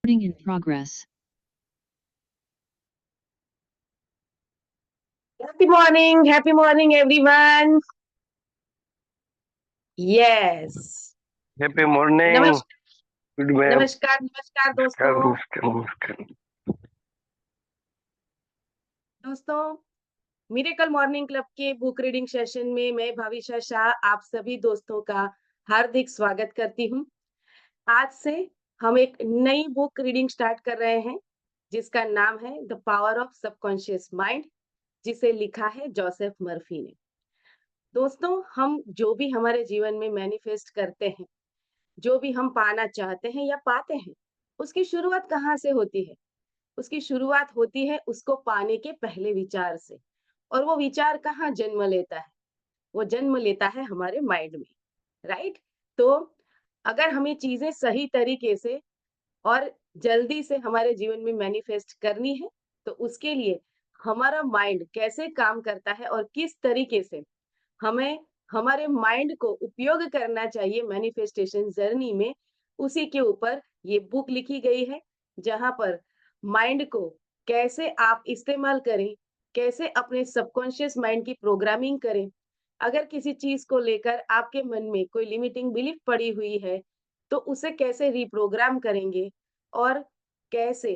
Recording in progress. Happy morning, everyone. Yes. Happy morning. नमस्कार Good ma'am. नमस्कार नमस्कार दोस्तों। नमस्कार। दोस्तों, मिरेकल मॉर्निंग क्लब के बुक रीडिंग सेशन में मैं भाविशा शाह आप सभी दोस्तों का हार्दिक स्वागत करती हूँ। आज से हम एक नई बुक रीडिंग स्टार्ट कर रहे हैं जिसका नाम है the power of subconscious mind, जिसे लिखा है जोसेफ मर्फी ने। दोस्तों, हम जो भी हमारे जीवन में मैनिफेस्ट करते हैं, जो भी हम पाना चाहते हैं या पाते हैं, उसकी शुरुआत कहाँ से होती है? उसकी शुरुआत होती है उसको पाने के पहले विचार से। और वो विचार कहाँ जन्म लेता है? वो जन्म लेता है हमारे माइंड में, राइट? तो अगर हमें चीजें सही तरीके से और जल्दी से हमारे जीवन में मैनिफेस्ट करनी है, तो उसके लिए हमारा माइंड कैसे काम करता है और किस तरीके से हमें हमारे माइंड को उपयोग करना चाहिए मैनिफेस्टेशन जर्नी में, उसी के ऊपर ये बुक लिखी गई है, जहां पर माइंड को कैसे आप इस्तेमाल करें, कैसे अपने सबकॉन्शियस माइंड की प्रोग्रामिंग करें। अगर किसी चीज को लेकर आपके मन में कोई लिमिटिंग बिलीफ पड़ी हुई है, तो उसे कैसे रिप्रोग्राम करेंगे और कैसे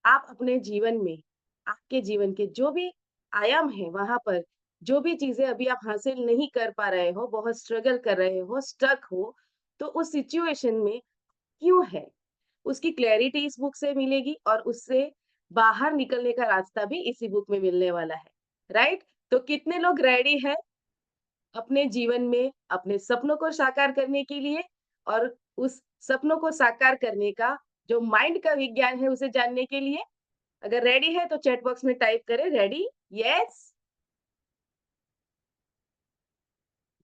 आप अपने जीवन में, आपके जीवन के जो भी आयाम है वहां पर जो भी चीजें अभी आप हासिल नहीं कर पा रहे हो, बहुत स्ट्रगल कर रहे हो, स्टक हो, तो उस सिचुएशन में क्यों है, उसकी क्लैरिटी इस बुक से मिलेगी और उससे बाहर निकलने का रास्ता भी इसी बुक में मिलने वाला है, राइट? तो कितने लोग रेडी है अपने जीवन में अपने सपनों को साकार करने के लिए और उस सपनों को साकार करने का जो माइंड का विज्ञान है उसे जानने के लिए? अगर रेडी है तो चैट बॉक्स में टाइप करें ready. Yes,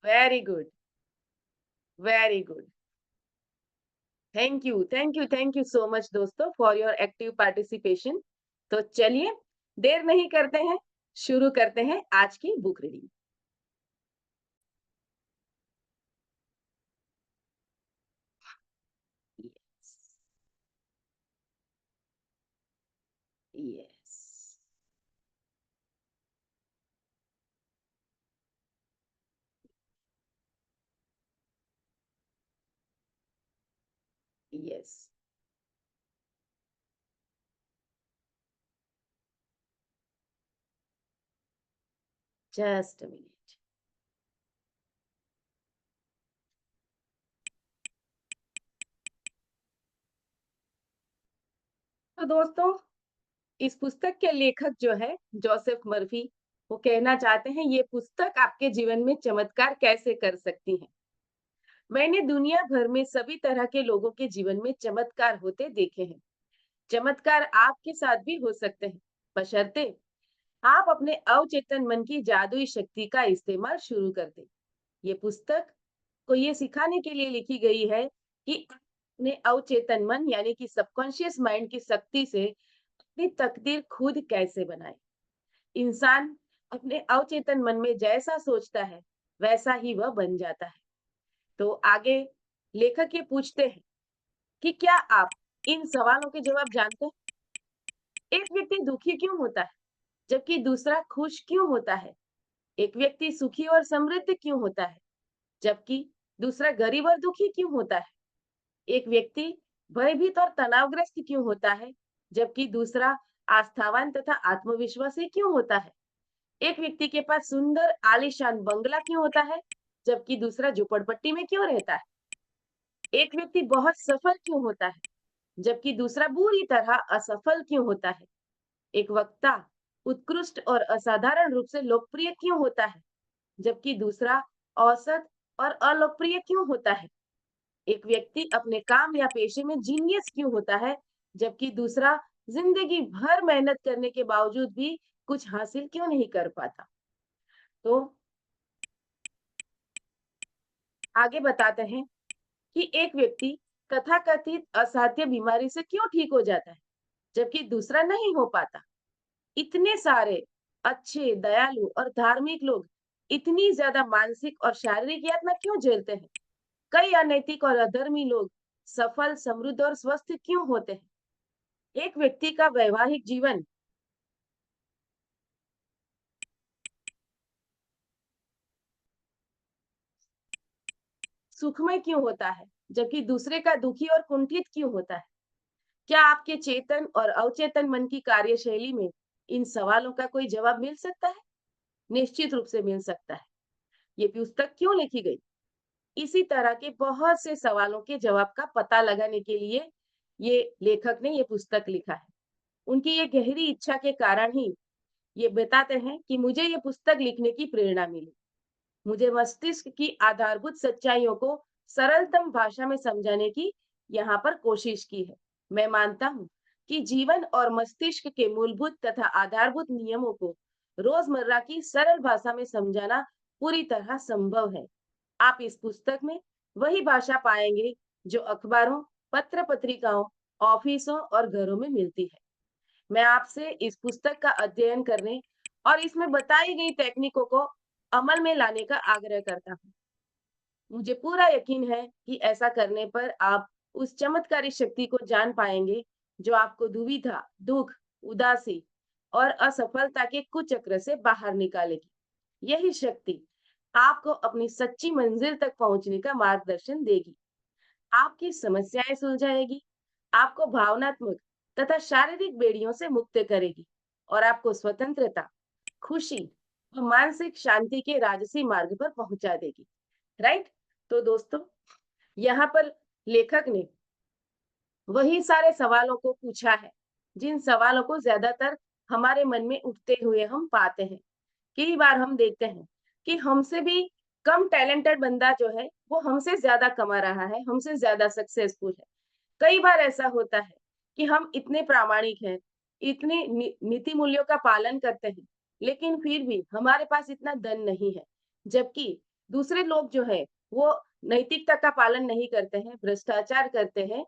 very good, very good. Thank you so much दोस्तों फॉर योर एक्टिव पार्टिसिपेशन। तो चलिए देर नहीं करते हैं, शुरू करते हैं आज की book reading. Yes, yes, just a minute. तो दोस्तों, इस पुस्तक के लेखक जो है जोसेफ मर्फी, वो कहना चाहते हैं ये पुस्तक आपके जीवन में चमत्कार कैसे कर सकती है। मैंने दुनिया भर में सभी तरह के लोगों के जीवन में चमत्कार होते देखे हैं। चमत्कार आपके साथ भी हो सकते हैं, बशर्ते आप अपने अवचेतन मन की जादुई शक्ति का इस्तेमाल शुरू कर दें। ये पुस्तक को ये सिखाने के लिए लिखी गई है कि अपने अवचेतन मन यानी कि सबकॉन्शियस माइंड की शक्ति से अपनी तकदीर खुद कैसे बनाए। इंसान अपने अवचेतन मन में जैसा सोचता है वैसा ही वह बन जाता है। तो आगे लेखक ये पूछते हैं कि क्या आप इन सवालों के जवाब जानते हैं? एक व्यक्ति दुखी क्यों होता है जबकि दूसरा खुश क्यों होता है? एक व्यक्ति सुखी और समृद्ध क्यों होता है जबकि दूसरा गरीब और दुखी क्यों होता है? एक व्यक्ति भयभीत और तनावग्रस्त क्यों होता है जबकि दूसरा आस्थावान तथा आत्मविश्वासी क्यों होता है? एक व्यक्ति के पास सुंदर आलीशान बंगला क्यों होता है जबकि दूसरा झोपड़पट्टी में क्यों रहता है? एक व्यक्ति बहुत सफल क्यों होता है जबकि दूसरा बुरी तरह असफल क्यों होता है? एक वक्ता उत्कृष्ट और असाधारण रूप से लोकप्रिय क्यों होता है जबकि दूसरा औसत और अलोकप्रिय क्यों होता है? एक व्यक्ति अपने काम या पेशे में जीनियस क्यों होता है जबकि दूसरा जिंदगी भर मेहनत करने के बावजूद भी कुछ हासिल क्यों नहीं कर पाता? तो आगे बताते हैं कि एक व्यक्ति तथाकथित असाध्य बीमारी से क्यों ठीक हो जाता है जबकि दूसरा नहीं हो पाता? इतने सारे अच्छे, दयालु और धार्मिक लोग इतनी ज्यादा मानसिक और शारीरिक यातना क्यों झेलते हैं? कई अनैतिक और अधर्मी लोग सफल, समृद्ध और स्वस्थ क्यों होते हैं? एक व्यक्ति का वैवाहिक जीवन सुखमय क्यों होता है, जबकि दूसरे का दुखी और कुंठित क्यों होता है? क्या आपके चेतन और अवचेतन मन की कार्यशैली में इन सवालों का कोई जवाब मिल सकता है? निश्चित रूप से मिल सकता है। ये पुस्तक क्यों लिखी गई? इसी तरह के बहुत से सवालों के जवाब का पता लगाने के लिए ये लेखक ने ये पुस्तक लिखा है। उनकी ये गहरी इच्छा के कारण ही ये बताते हैं कि मुझे ये पुस्तक लिखने की प्रेरणा मिली। मुझे मस्तिष्क की आधारभूत सच्चाइयों को सरलतम भाषा में समझाने की यहाँ पर कोशिश की है। मैं मानता हूँ कि जीवन और मस्तिष्क के मूलभूत तथा आधारभूत नियमों को रोजमर्रा की सरल भाषा में समझाना पूरी तरह संभव है। आप इस पुस्तक में वही भाषा पाएंगे जो अखबारों, पत्र पत्रिकाओं, ऑफिसों और घरों में मिलती है। मैं आपसे इस पुस्तक का अध्ययन करने और इसमें बताई गई तकनीकों को अमल में लाने का आग्रह करता हूँ। मुझे पूरा यकीन है कि ऐसा करने पर आप उस चमत्कारी शक्ति को जान पाएंगे जो आपको दुविधा, दुख, उदासी और असफलता के कुचक्र से बाहर निकालेगी। यही शक्ति आपको अपनी सच्ची मंजिल तक पहुंचने का मार्गदर्शन देगी। आपकी समस्याएं सुलझाएगी, आपको भावनात्मक तथा शारीरिक बेड़ियों से मुक्त करेगी और आपको स्वतंत्रता, खुशी और मानसिक शांति के राजसी मार्ग पर पहुंचा देगी। राइट? तो दोस्तों, यहाँ पर लेखक ने वही सारे सवालों को पूछा है, जिन सवालों को ज्यादातर हमारे मन में उठते हुए हम पाते हैं। कई बार हम देखते हैं कि हमसे भी कम टैलेंटेड बंदा जो है, वो हमसे ज्यादा कमा रहा है, हमसे ज्यादा सक्सेसफुल है। कई बार ऐसा होता है कि हम इतने प्रामाणिक हैं, इतने नीति मूल्यों का पालन करते हैं, लेकिन फिर भी हमारे पास इतना धन नहीं है। जबकि दूसरे लोग जो है, वो नैतिकता का पालन नहीं करते हैं, भ्रष्टाचार करते हैं,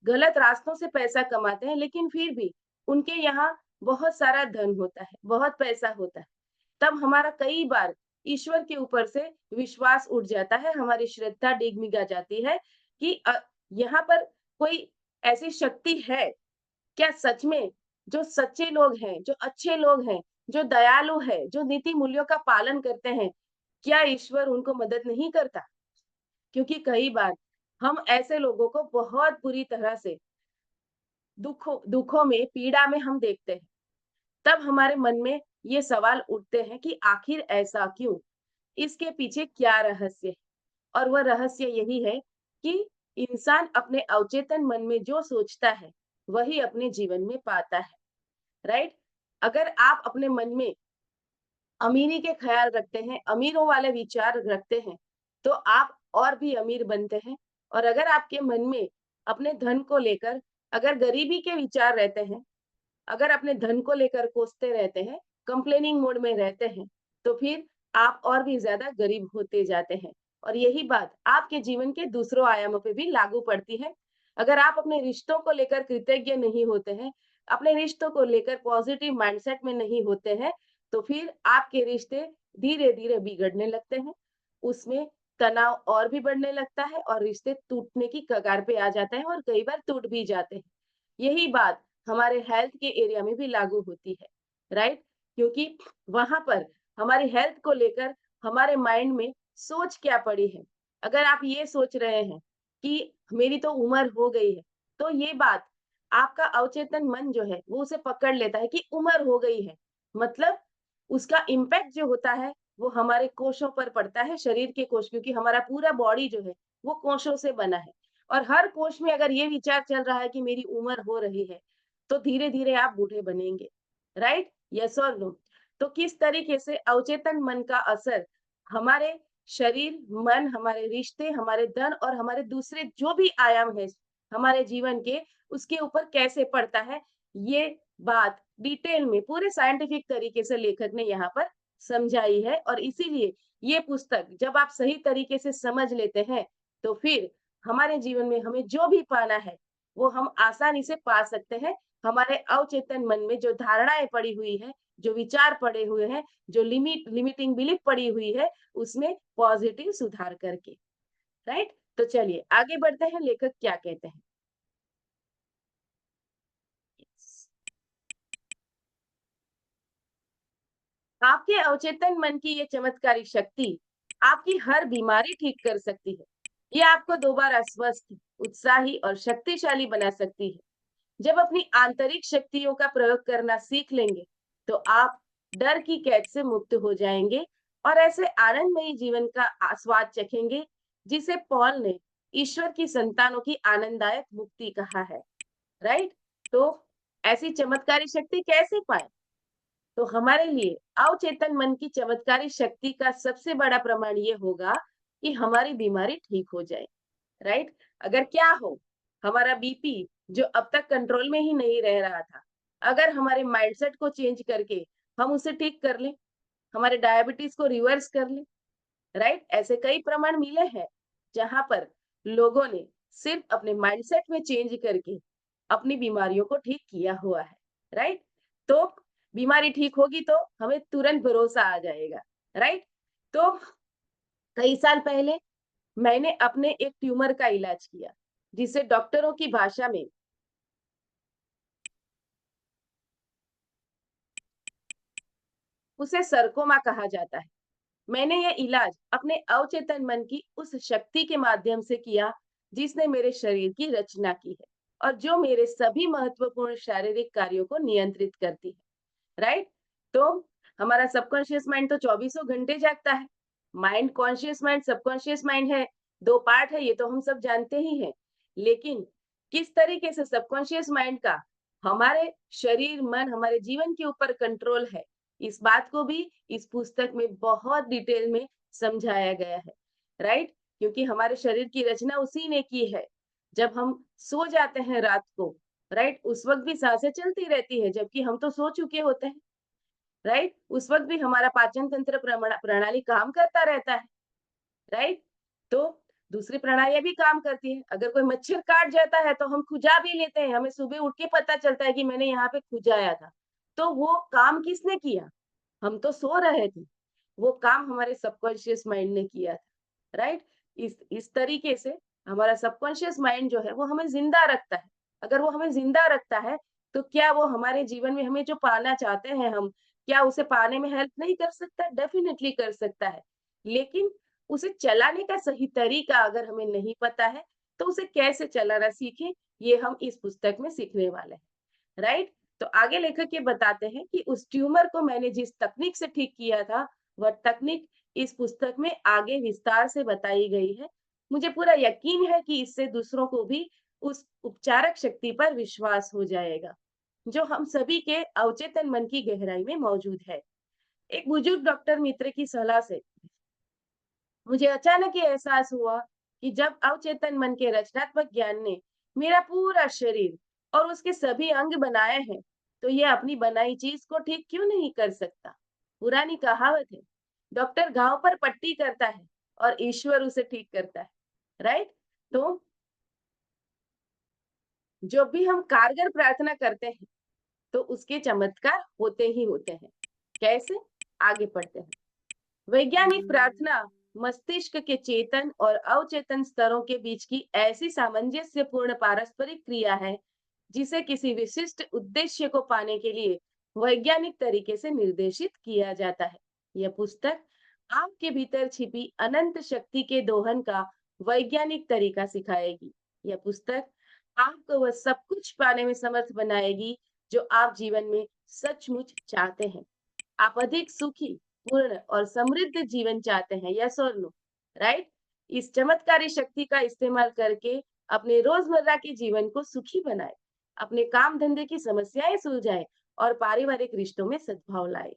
गलत रास्तों से पैसा कमाते हैं, लेकिन फिर भी उनके यहाँ बहुत सारा धन होता है, बहुत पैसा होता है। तब हमारा कई बार ईश्वर के ऊपर से विश्वास उठ जाता है, हमारी श्रद्धा डिगमिगा जाती है कि यहाँ पर कोई ऐसी शक्ति है, क्या सच में जो सच्चे लोग हैं, जो अच्छे लोग हैं, जो दयालु हैं, जो नीति मूल्यों का पालन करते हैं, क्या ईश्वर उनको मदद नहीं करता? क्योंकि कई बार हम ऐसे लोगों को बहुत बुरी तरह से दुखों दुखों में, पीड़ा में हम देखते हैं। तब हमारे मन में ये सवाल उठते हैं कि आखिर ऐसा क्यों? इसके पीछे क्या रहस्य है? और वह रहस्य यही है कि इंसान अपने अवचेतन मन में जो सोचता है, वही अपने जीवन में पाता है, राइट? अगर आप अपने मन में अमीरी के ख्याल रखते हैं, अमीरों वाले विचार रखते हैं, तो आप और भी अमीर बनते हैं। और अगर आपके मन में अपने धन को लेकर अगर गरीबी के विचार रहते हैं, अगर अपने धन को लेकर कोसते रहते हैं, कंप्लेनिंग मोड में रहते हैं, तो फिर आप और भी ज़्यादा गरीब होते जाते हैं। और यही बात आपके जीवन के दूसरों आयामों पे भी लागू पड़ती है। अगर आप अपने रिश्तों को लेकर कृतज्ञ नहीं होते हैं, अपने रिश्तों को लेकर पॉजिटिव माइंडसेट में नहीं होते हैं, तो फिर आपके रिश्ते धीरे-धीरे बिगड़ने लगते हैं। उसमें तनाव और भी बढ़ने लगता है और रिश्ते टूटने की कगार पे आ जाते हैं और कई बार टूट भी जाते हैं। यही बात हमारे हेल्थ के एरिया में भी लागू होती है, राइट? क्योंकि वहाँ पर हमारी हेल्थ को लेकर हमारे माइंड में सोच क्या पड़ी है। अगर आप ये सोच रहे हैं कि मेरी तो उम्र हो गई है, तो ये बात आपका अवचेतन मन जो है, वो उसे पकड़ लेता है कि उम्र हो गई है। मतलब उसका इम्पैक्ट जो होता है, वो हमारे कोशों पर पड़ता है, शरीर के कोश, क्योंकि हमारा पूरा बॉडी जो है, वो कोशों से बना है। और हर कोश में अगर ये विचार चल रहा है कि मेरी उम्र हो रही है, तो धीरे-धीरे आप बूढ़े बनेंगे, राइट? यस और नो? तो किस तरीके से अवचेतन मन का असर हमारे शरीर, मन, हमारे रिश्ते, हमारे धन और हमारे दूसरे जो भी आयाम हैं हमारे जीवन के, उसके ऊपर कैसे पड़ता है, ये बात डिटेल में पूरे साइंटिफिक तरीके से लेखक ने यहाँ पर समझाई है। और इसीलिए ये पुस्तक जब आप सही तरीके से समझ लेते हैं, तो फिर हमारे जीवन में हमें जो भी पाना है, वो हम आसानी से पा सकते हैं। हमारे अवचेतन मन में जो धारणाएँ पड़ी हुई हैं, जो विचार पड़े हुए हैं, जो लिमिटिंग बिलीफ पड़ी हुई है, उसमें पॉजिटिव सुधार करके, राइट? तो चलिए आगे बढ़ते हैं, लेखक क्या कहते हैं। आपके अवचेतन मन की ये चमत्कारी शक्ति आपकी हर बीमारी ठीक कर सकती है। ये आपको दोबारा स्वस्थ, उत्साही और शक्तिशाली बना सकती है। जब अपनी आंतरिक शक्तियों का प्रयोग करना सीख लेंगे, तो आप डर की कैद से मुक्त हो जाएंगे और ऐसे आनंदमयी जीवन का स्वाद चखेंगे, जिसे पॉल ने ईश्वर की संतानों की आनंददायक मुक्ति कहा है। राइट? तो ऐसी चमत्कारी शक्ति कैसे पाए? तो हमारे लिए अवचेतन मन की चमत्कारी शक्ति का सबसे बड़ा प्रमाण ये होगा कि हमारी बीमारी ठीक हो जाए। राइट? अगर क्या हो, हमारा बीपी जो अब तक कंट्रोल में ही नहीं रह रहा था, अगर हमारे माइंडसेट को चेंज करके हम उसे ठीक कर लें, हमारे डायबिटीज को रिवर्स कर लें, राइट? ऐसे कई प्रमाण मिले हैं जहां पर लोगों ने सिर्फ अपने माइंडसेट में चेंज करके अपनी बीमारियों को ठीक किया हुआ है। राइट? तो बीमारी ठीक होगी तो हमें तुरंत भरोसा आ जाएगा। राइट? तो कई साल पहले मैंने अपने एक ट्यूमर का इलाज किया, जिसे डॉक्टरों की भाषा में उसे सरकोमा कहा जाता है। मैंने यह इलाज अपने अवचेतन मन की उस शक्ति के माध्यम से किया, जिसने मेरे शरीर की रचना की है और जो मेरे सभी महत्वपूर्ण शारीरिक कार्यों को नियंत्रित करती है। राइट? तो हमारा सबकॉन्शियस माइंड तो चौबीसों घंटे जागता है। Mind conscious mind, subconscious mind है, दो पार्ट है, ये तो हम सब जानते ही हैं। लेकिन किस तरीके से सबकॉन्शियस माइंड का हमारे शरीर, मन, हमारे जीवन के ऊपर कंट्रोल है, इस बात को भी इस पुस्तक में बहुत डिटेल में समझाया गया है। राइट? क्योंकि हमारे शरीर की रचना उसी ने की है। जब हम सो जाते हैं रात को, राइट, उस वक्त भी सांसें चलती रहती है, जबकि हम तो सो चुके होते हैं। राइट? उस वक्त भी हमारा पाचन तंत्र प्रणाली काम करता रहता है। राइट? तो दूसरी प्रणालियां भी काम करती है। अगर कोई मच्छर काट जाता है तो हम खुजा भी लेते हैं, हमें सुबह उठ के पता चलता है कि मैंने यहाँ पे खुजाया था। तो वो काम किसने किया? हम तो सो रहे थे, वो काम हमारे सबकॉन्शियस माइंड ने किया था। राइट? इस तरीके से हमारा सबकॉन्शियस माइंड जो है वो हमें जिंदा रखता है। अगर वो हमें जिंदा रखता है, तो क्या वो हमारे जीवन में हमें जो पाना चाहते हैं हम, क्या उसे पाने में हेल्प नहीं कर सकता? डेफिनेटली कर सकता है। लेकिन उसे चलाने का सही तरीका अगर हमें नहीं पता है, तो उसे कैसे चलाना सीखें, ये हम इस पुस्तक में सीखने वाले हैं। राइट? तो आगे लेखक ये बताते हैं कि उस ट्यूमर को मैंने जिस तकनीक से ठीक किया था, वह तकनीक इस पुस्तक में आगे विस्तार से बताई गई है। मुझे पूरा यकीन है कि इससे दूसरों को भी उस उपचारक शक्ति पर विश्वास हो जाएगा, जो हम सभी के अवचेतन मन की गहराई में मौजूद है। एक बुजुर्ग डॉक्टर मित्र की सलाह से मुझे अचानक ये एहसास हुआ कि जब अवचेतन मन के रचनात्मक ज्ञान ने मेरा पूरा शरीर और उसके सभी अंग बनाए हैं, तो ये अपनी बनाई चीज को ठीक क्यों नहीं कर सकता? पुरानी कहावत है, डॉक्टर घाव पर पट्टी करता है और ईश्वर उसे ठीक करता है। राइट? तो जब भी हम कारगर प्रार्थना करते हैं, तो उसके चमत्कार होते ही होते हैं। कैसे? आगे पढ़ते हैं। वैज्ञानिक प्रार्थना मस्तिष्क के चेतन और अवचेतन स्तरों के बीच की ऐसी सामंजस्यपूर्ण पारस्परिक क्रिया है, जिसे किसी विशिष्ट उद्देश्य को पाने के लिए वैज्ञानिक तरीके से निर्देशित किया जाता है। यह पुस्तक आपके भीतर छिपी अनंत शक्ति के दोहन का वैज्ञानिक तरीका सिखाएगी। यह पुस्तक आपको वह सब कुछ पाने में समर्थ बनाएगी, जो आप जीवन में सचमुच चाहते हैं। आप अधिक सुखी, पूर्ण और समृद्ध जीवन चाहते हैं, यस और नो? राइट? इस चमत्कारी शक्ति का इस्तेमाल करके अपने रोजमर्रा के जीवन को सुखी बनाए, अपने काम धंधे की समस्याएं सुलझाए और पारिवारिक रिश्तों में सद्भाव लाए।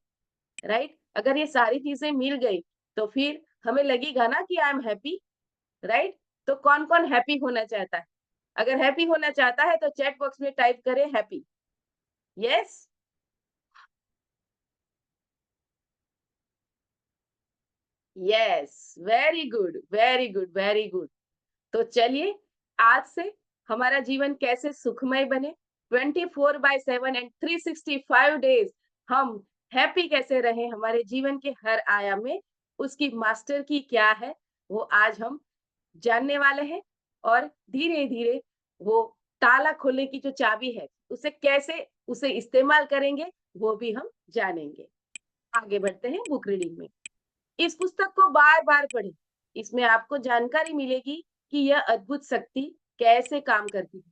राइट? अगर ये सारी चीजें मिल गई, तो फिर हमें लगेगा ना कि आई एम हैप्पी। राइट? तो कौन कौन हैप्पी होना चाहता है? अगर हैप्पी होना चाहता है तो चैट बॉक्स में टाइप करें happy. Yes? Yes, very good, very good, very good. तो चलिए, आज से हमारा जीवन कैसे सुखमय बने, 24/7 एंड 365 डेज हम हैप्पी कैसे रहें हमारे जीवन के हर आयाम में, उसकी मास्टर की क्या है, वो आज हम जानने वाले हैं। और धीरे धीरे वो ताला खोलने की जो चाबी है, उसे कैसे उसे इस्तेमाल करेंगे, वो भी हम जानेंगे। आगे बढ़ते हैं बुक रीडिंग में। इस पुस्तक को बार-बार पढ़ें। इसमें आपको जानकारी मिलेगी कि यह अद्भुत शक्ति कैसे काम करती है।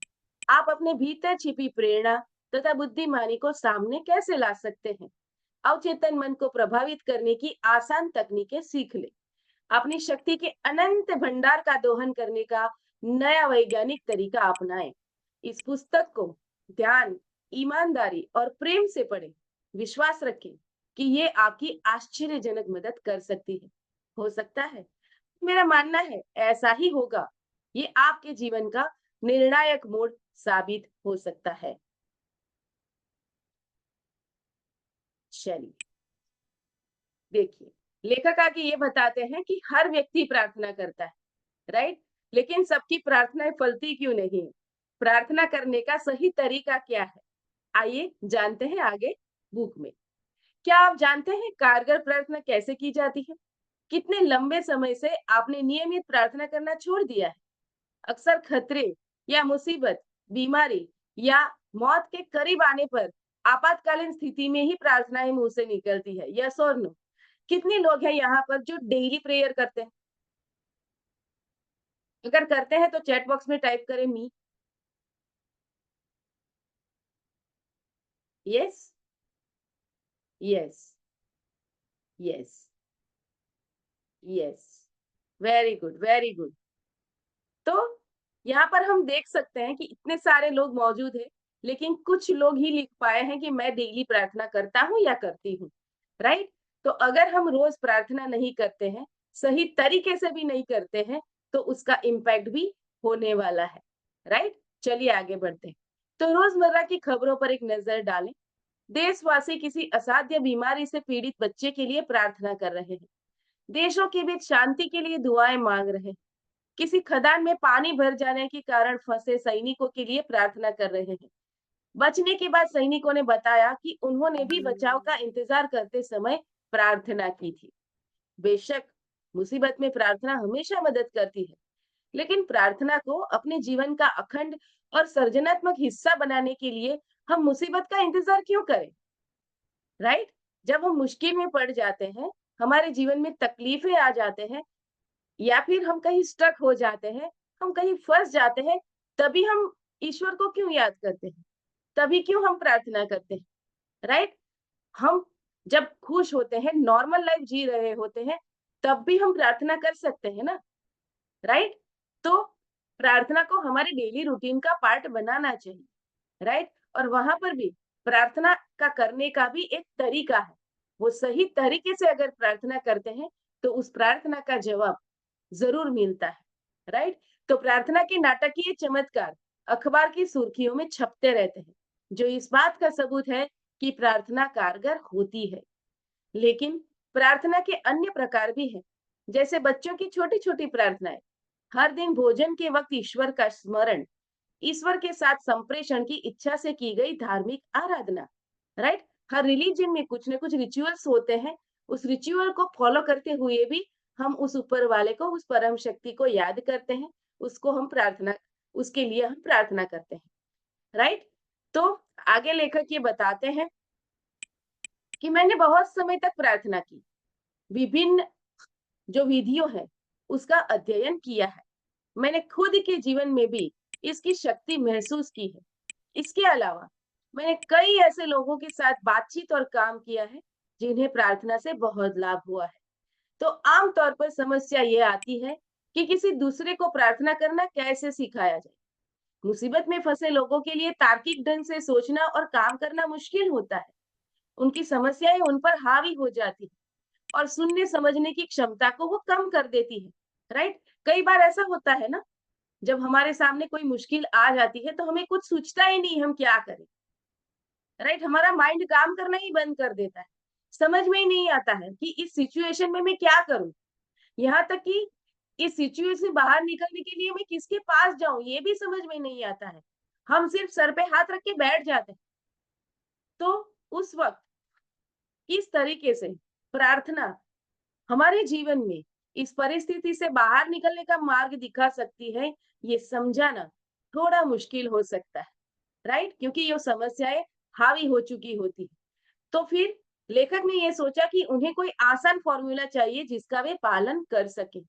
आप अपने भीतर छिपी प्रेरणा तथा बुद्धिमानी को सामने कैसे ला सकते हैं। अवचेतन मन को प्रभावित करने की आसान तकनीकें सीख लें। अपनी शक्ति के अनंत भंडार का दोहन करने का नया वैज्ञानिक तरीका अपनाएं। इस पुस्तक को ध्यान, ईमानदारी और प्रेम से पढ़ें। विश्वास रखें कि ये आपकी आश्चर्यजनक मदद कर सकती है। हो सकता है, मेरा मानना है ऐसा ही होगा। ये आपके जीवन का निर्णायक मोड़ साबित हो सकता है। चलिए देखिए, लेखक आगे ये बताते हैं कि हर व्यक्ति प्रार्थना करता है, राइट? लेकिन सबकी प्रार्थनाएं फलती क्यों नहीं है? प्रार्थना करने का सही तरीका क्या है? आइए जानते हैं आगे बुक में। क्या आप जानते हैं कारगर प्रार्थना कैसे की जाती है? कितने लंबे समय से आपने नियमित प्रार्थना करना छोड़ दिया है? अक्सर खतरे या मुसीबत, बीमारी या मौत के करीब आने पर आपातकालीन स्थिति में ही प्रार्थनाएं मुंह से निकलती है। यस और नो? कितने लोग हैं यहाँ पर जो डेली प्रेयर करते हैं? अगर करते हैं तो चैट बॉक्स में टाइप करें मी। Yes, yes, yes, yes. Very good, very good. तो यहाँ पर हम देख सकते हैं कि इतने सारे लोग मौजूद हैं, लेकिन कुछ लोग ही लिख पाए हैं कि मैं डेली प्रार्थना करता हूँ या करती हूँ, राइट? तो अगर हम रोज प्रार्थना नहीं करते हैं, सही तरीके से भी नहीं करते हैं, तो उसका इम्पैक्ट भी होने वाला है, राइट? चलिए आगे बढ़ते हैं। तो रोजमर्रा की खबरों पर एक नजर डालें। देशवासी किसी असाध्य बीमारी से पीड़ित बच्चे के लिए प्रार्थना कर रहे हैं। देशों के बीच शांति के लिए दुआएं मांग रहे हैं। किसी खदान में पानी भर जाने के कारण फंसे सैनिकों के लिए प्रार्थना कर रहे हैं। बचने के बाद सैनिकों ने बताया कि उन्होंने भी बचाव का इंतजार करते समय प्रार्थना की थी। बेशक मुसीबत में प्रार्थना हमेशा मदद करती है, लेकिन प्रार्थना को अपने जीवन का अखंड और सृजनात्मक हिस्सा बनाने के लिए हम मुसीबत का इंतजार क्यों करें, राइट? जब हम मुश्किल में पड़ जाते हैं, हमारे जीवन में तकलीफें आ जाते हैं या फिर हम कहीं स्टक हो जाते हैं, हम कहीं फँस जाते हैं, तभी हम ईश्वर को क्यों याद करते हैं? तभी क्यों हम प्रार्थना करते हैं, राइट? हम जब खुश होते हैं, नॉर्मल लाइफ जी रहे होते हैं, तब भी हम प्रार्थना कर सकते हैं ना, राइट? तो प्रार्थना को हमारे डेली रूटीन का पार्ट बनाना चाहिए, राइट? और वहाँ पर भी प्रार्थना का करने का भी एक तरीका है। वो सही तरीके से अगर प्रार्थना करते हैं, तो उस प्रार्थना का जवाब ज़रूर मिलता है, राइट? तो प्रार्थना के नाटकीय चमत्कार अखबार की सुर्खियों में छपते रहते हैं, जो इस बात का सबूत है कि प्रार्थना कारगर होती है। लेकिन प्रार्थना के अन्य प्रकार भी हैं, जैसे बच्चों की छोटी-छोटी प्रार्थनाएं, हर दिन भोजन के वक्त ईश्वर का स्मरण, ईश्वर के साथ संप्रेषण की इच्छा से की गई धार्मिक आराधना, राइट? हर रिलीजन में कुछ न कुछ रिचुअल्स होते हैं, उस रिचुअल को फॉलो करते हुए भी हम उस ऊपर वाले को, उस परम शक्ति को याद करते हैं, उसको हम प्रार्थना उसके लिए हम प्रार्थना करते हैं, राइट? तो आगे लेखक ये बताते हैं कि मैंने बहुत समय तक प्रार्थना की, विभिन्न जो विधियों है, उसका अध्ययन किया है। मैंने खुद के जीवन में भी इसकी शक्ति महसूस की है। इसके अलावा मैंने कई ऐसे लोगों के साथ बातचीत और काम किया है, जिन्हें प्रार्थना से बहुत लाभ हुआ है। तो आम तौर पर समस्या ये आती है कि किसी दूसरे को प्रार्थना करना कैसे सिखाया जाए। मुसीबत में फंसे लोगों के लिए तार्किक ढंग से सोचना और काम करना मुश्किल होता है। उनकी समस्याएं उन पर हावी हो जाती है और सुनने समझने की क्षमता को वो कम कर देती है, राइट? कई बार ऐसा होता है ना, जब हमारे सामने कोई मुश्किल आ जाती है तो हमें कुछ सूझता ही नहीं हम क्या करें, राइट? हमारा माइंड काम करना ही बंद कर देता है। समझ में ही नहीं आता है कि इस सिचुएशन में मैं क्या करूं। यहाँ तक कि इस सिचुएशन से बाहर निकलने के लिए मैं किसके पास जाऊं ये भी समझ में नहीं आता है। हम सिर्फ सर पे हाथ रख के बैठ जाते हैं। तो उस वक्त किस तरीके से प्रार्थना हमारे जीवन में इस परिस्थिति से बाहर निकलने का मार्ग दिखा सकती है, ये समझाना थोड़ा मुश्किल हो सकता है, राइट? क्योंकि ये समस्याएं हावी हो चुकी होती है। तो फिर लेखक ने ये सोचा कि उन्हें कोई आसान फॉर्मूला चाहिए जिसका वे पालन कर सके,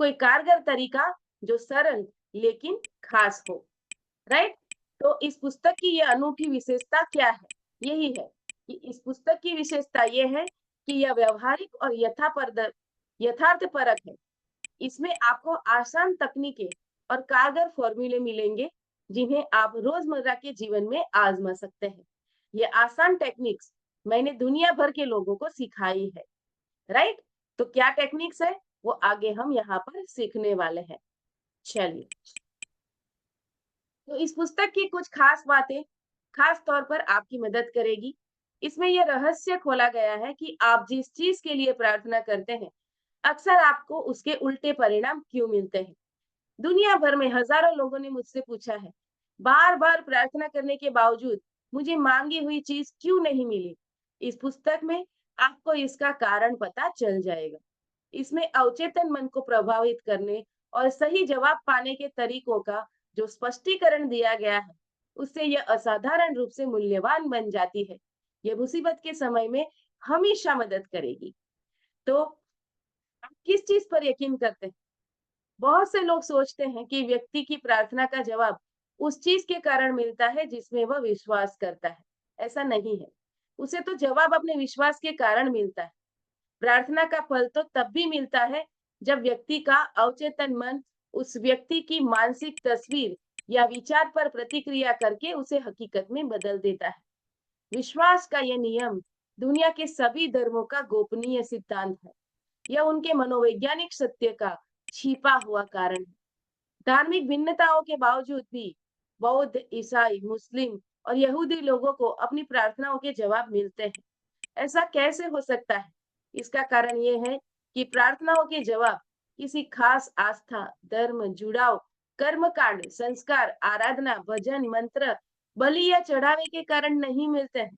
कोई कारगर तरीका जो सरल लेकिन खास हो। राइट। तो इस पुस्तक की ये अनूठी विशेषता क्या है? यही है कि इस पुस्तक की विशेषता ये है कि यह व्यवहारिक और यथार्थपरक है। इसमें आपको आसान तकनीकें और कारगर फॉर्मूले मिलेंगे जिन्हें आप रोजमर्रा के जीवन में आजमा सकते हैं। ये आसान टेक्निक्स मैंने दुनिया भर के लोगों को सिखाई है। राइट। तो क्या टेक्निक्स है वो आगे हम यहाँ पर सीखने वाले हैं। चलिए, तो इस पुस्तक की कुछ खास बातें खास तौर पर आपकी मदद करेगी। इसमें यह रहस्य खोला गया है कि आप जिस चीज के लिए प्रार्थना करते हैं, अक्सर आपको उसके उल्टे परिणाम क्यों मिलते हैं। दुनिया भर में हजारों लोगों ने मुझसे पूछा है, बार बार प्रार्थना करने के बावजूद मुझे मांगी हुई चीज क्यों नहीं मिली। इस पुस्तक में आपको इसका कारण पता चल जाएगा। इसमें अवचेतन मन को प्रभावित करने और सही जवाब पाने के तरीकों का जो स्पष्टीकरण दिया गया है, उससे यह असाधारण रूप से मूल्यवान बन जाती है। यह मुसीबत के समय में हमेशा मदद करेगी। तो आप किस चीज पर यकीन करते हैं? बहुत से लोग सोचते हैं कि व्यक्ति की प्रार्थना का जवाब उस चीज के कारण मिलता है जिसमें वह विश्वास करता है। ऐसा नहीं है। उसे तो जवाब अपने विश्वास के कारण मिलता है। प्रार्थना का फल तो तब भी मिलता है जब व्यक्ति का अवचेतन मन उस व्यक्ति की मानसिक तस्वीर या विचार पर प्रतिक्रिया करके उसे हकीकत में बदल देता है। विश्वास का यह नियम दुनिया के सभी धर्मों का गोपनीय सिद्धांत है। यह उनके मनोवैज्ञानिक सत्य का छिपा हुआ कारण है। धार्मिक भिन्नताओं के बावजूद भी बौद्ध, ईसाई, मुस्लिम और यहूदी लोगों को अपनी प्रार्थनाओं के जवाब मिलते हैं। ऐसा कैसे हो सकता है? इसका कारण ये है कि प्रार्थनाओं के जवाब किसी खास आस्था, धर्म, जुड़ाव, कर्मकांड, संस्कार, आराधना, भजन, मंत्र, बलि या चढ़ावे के कारण नहीं मिलते हैं।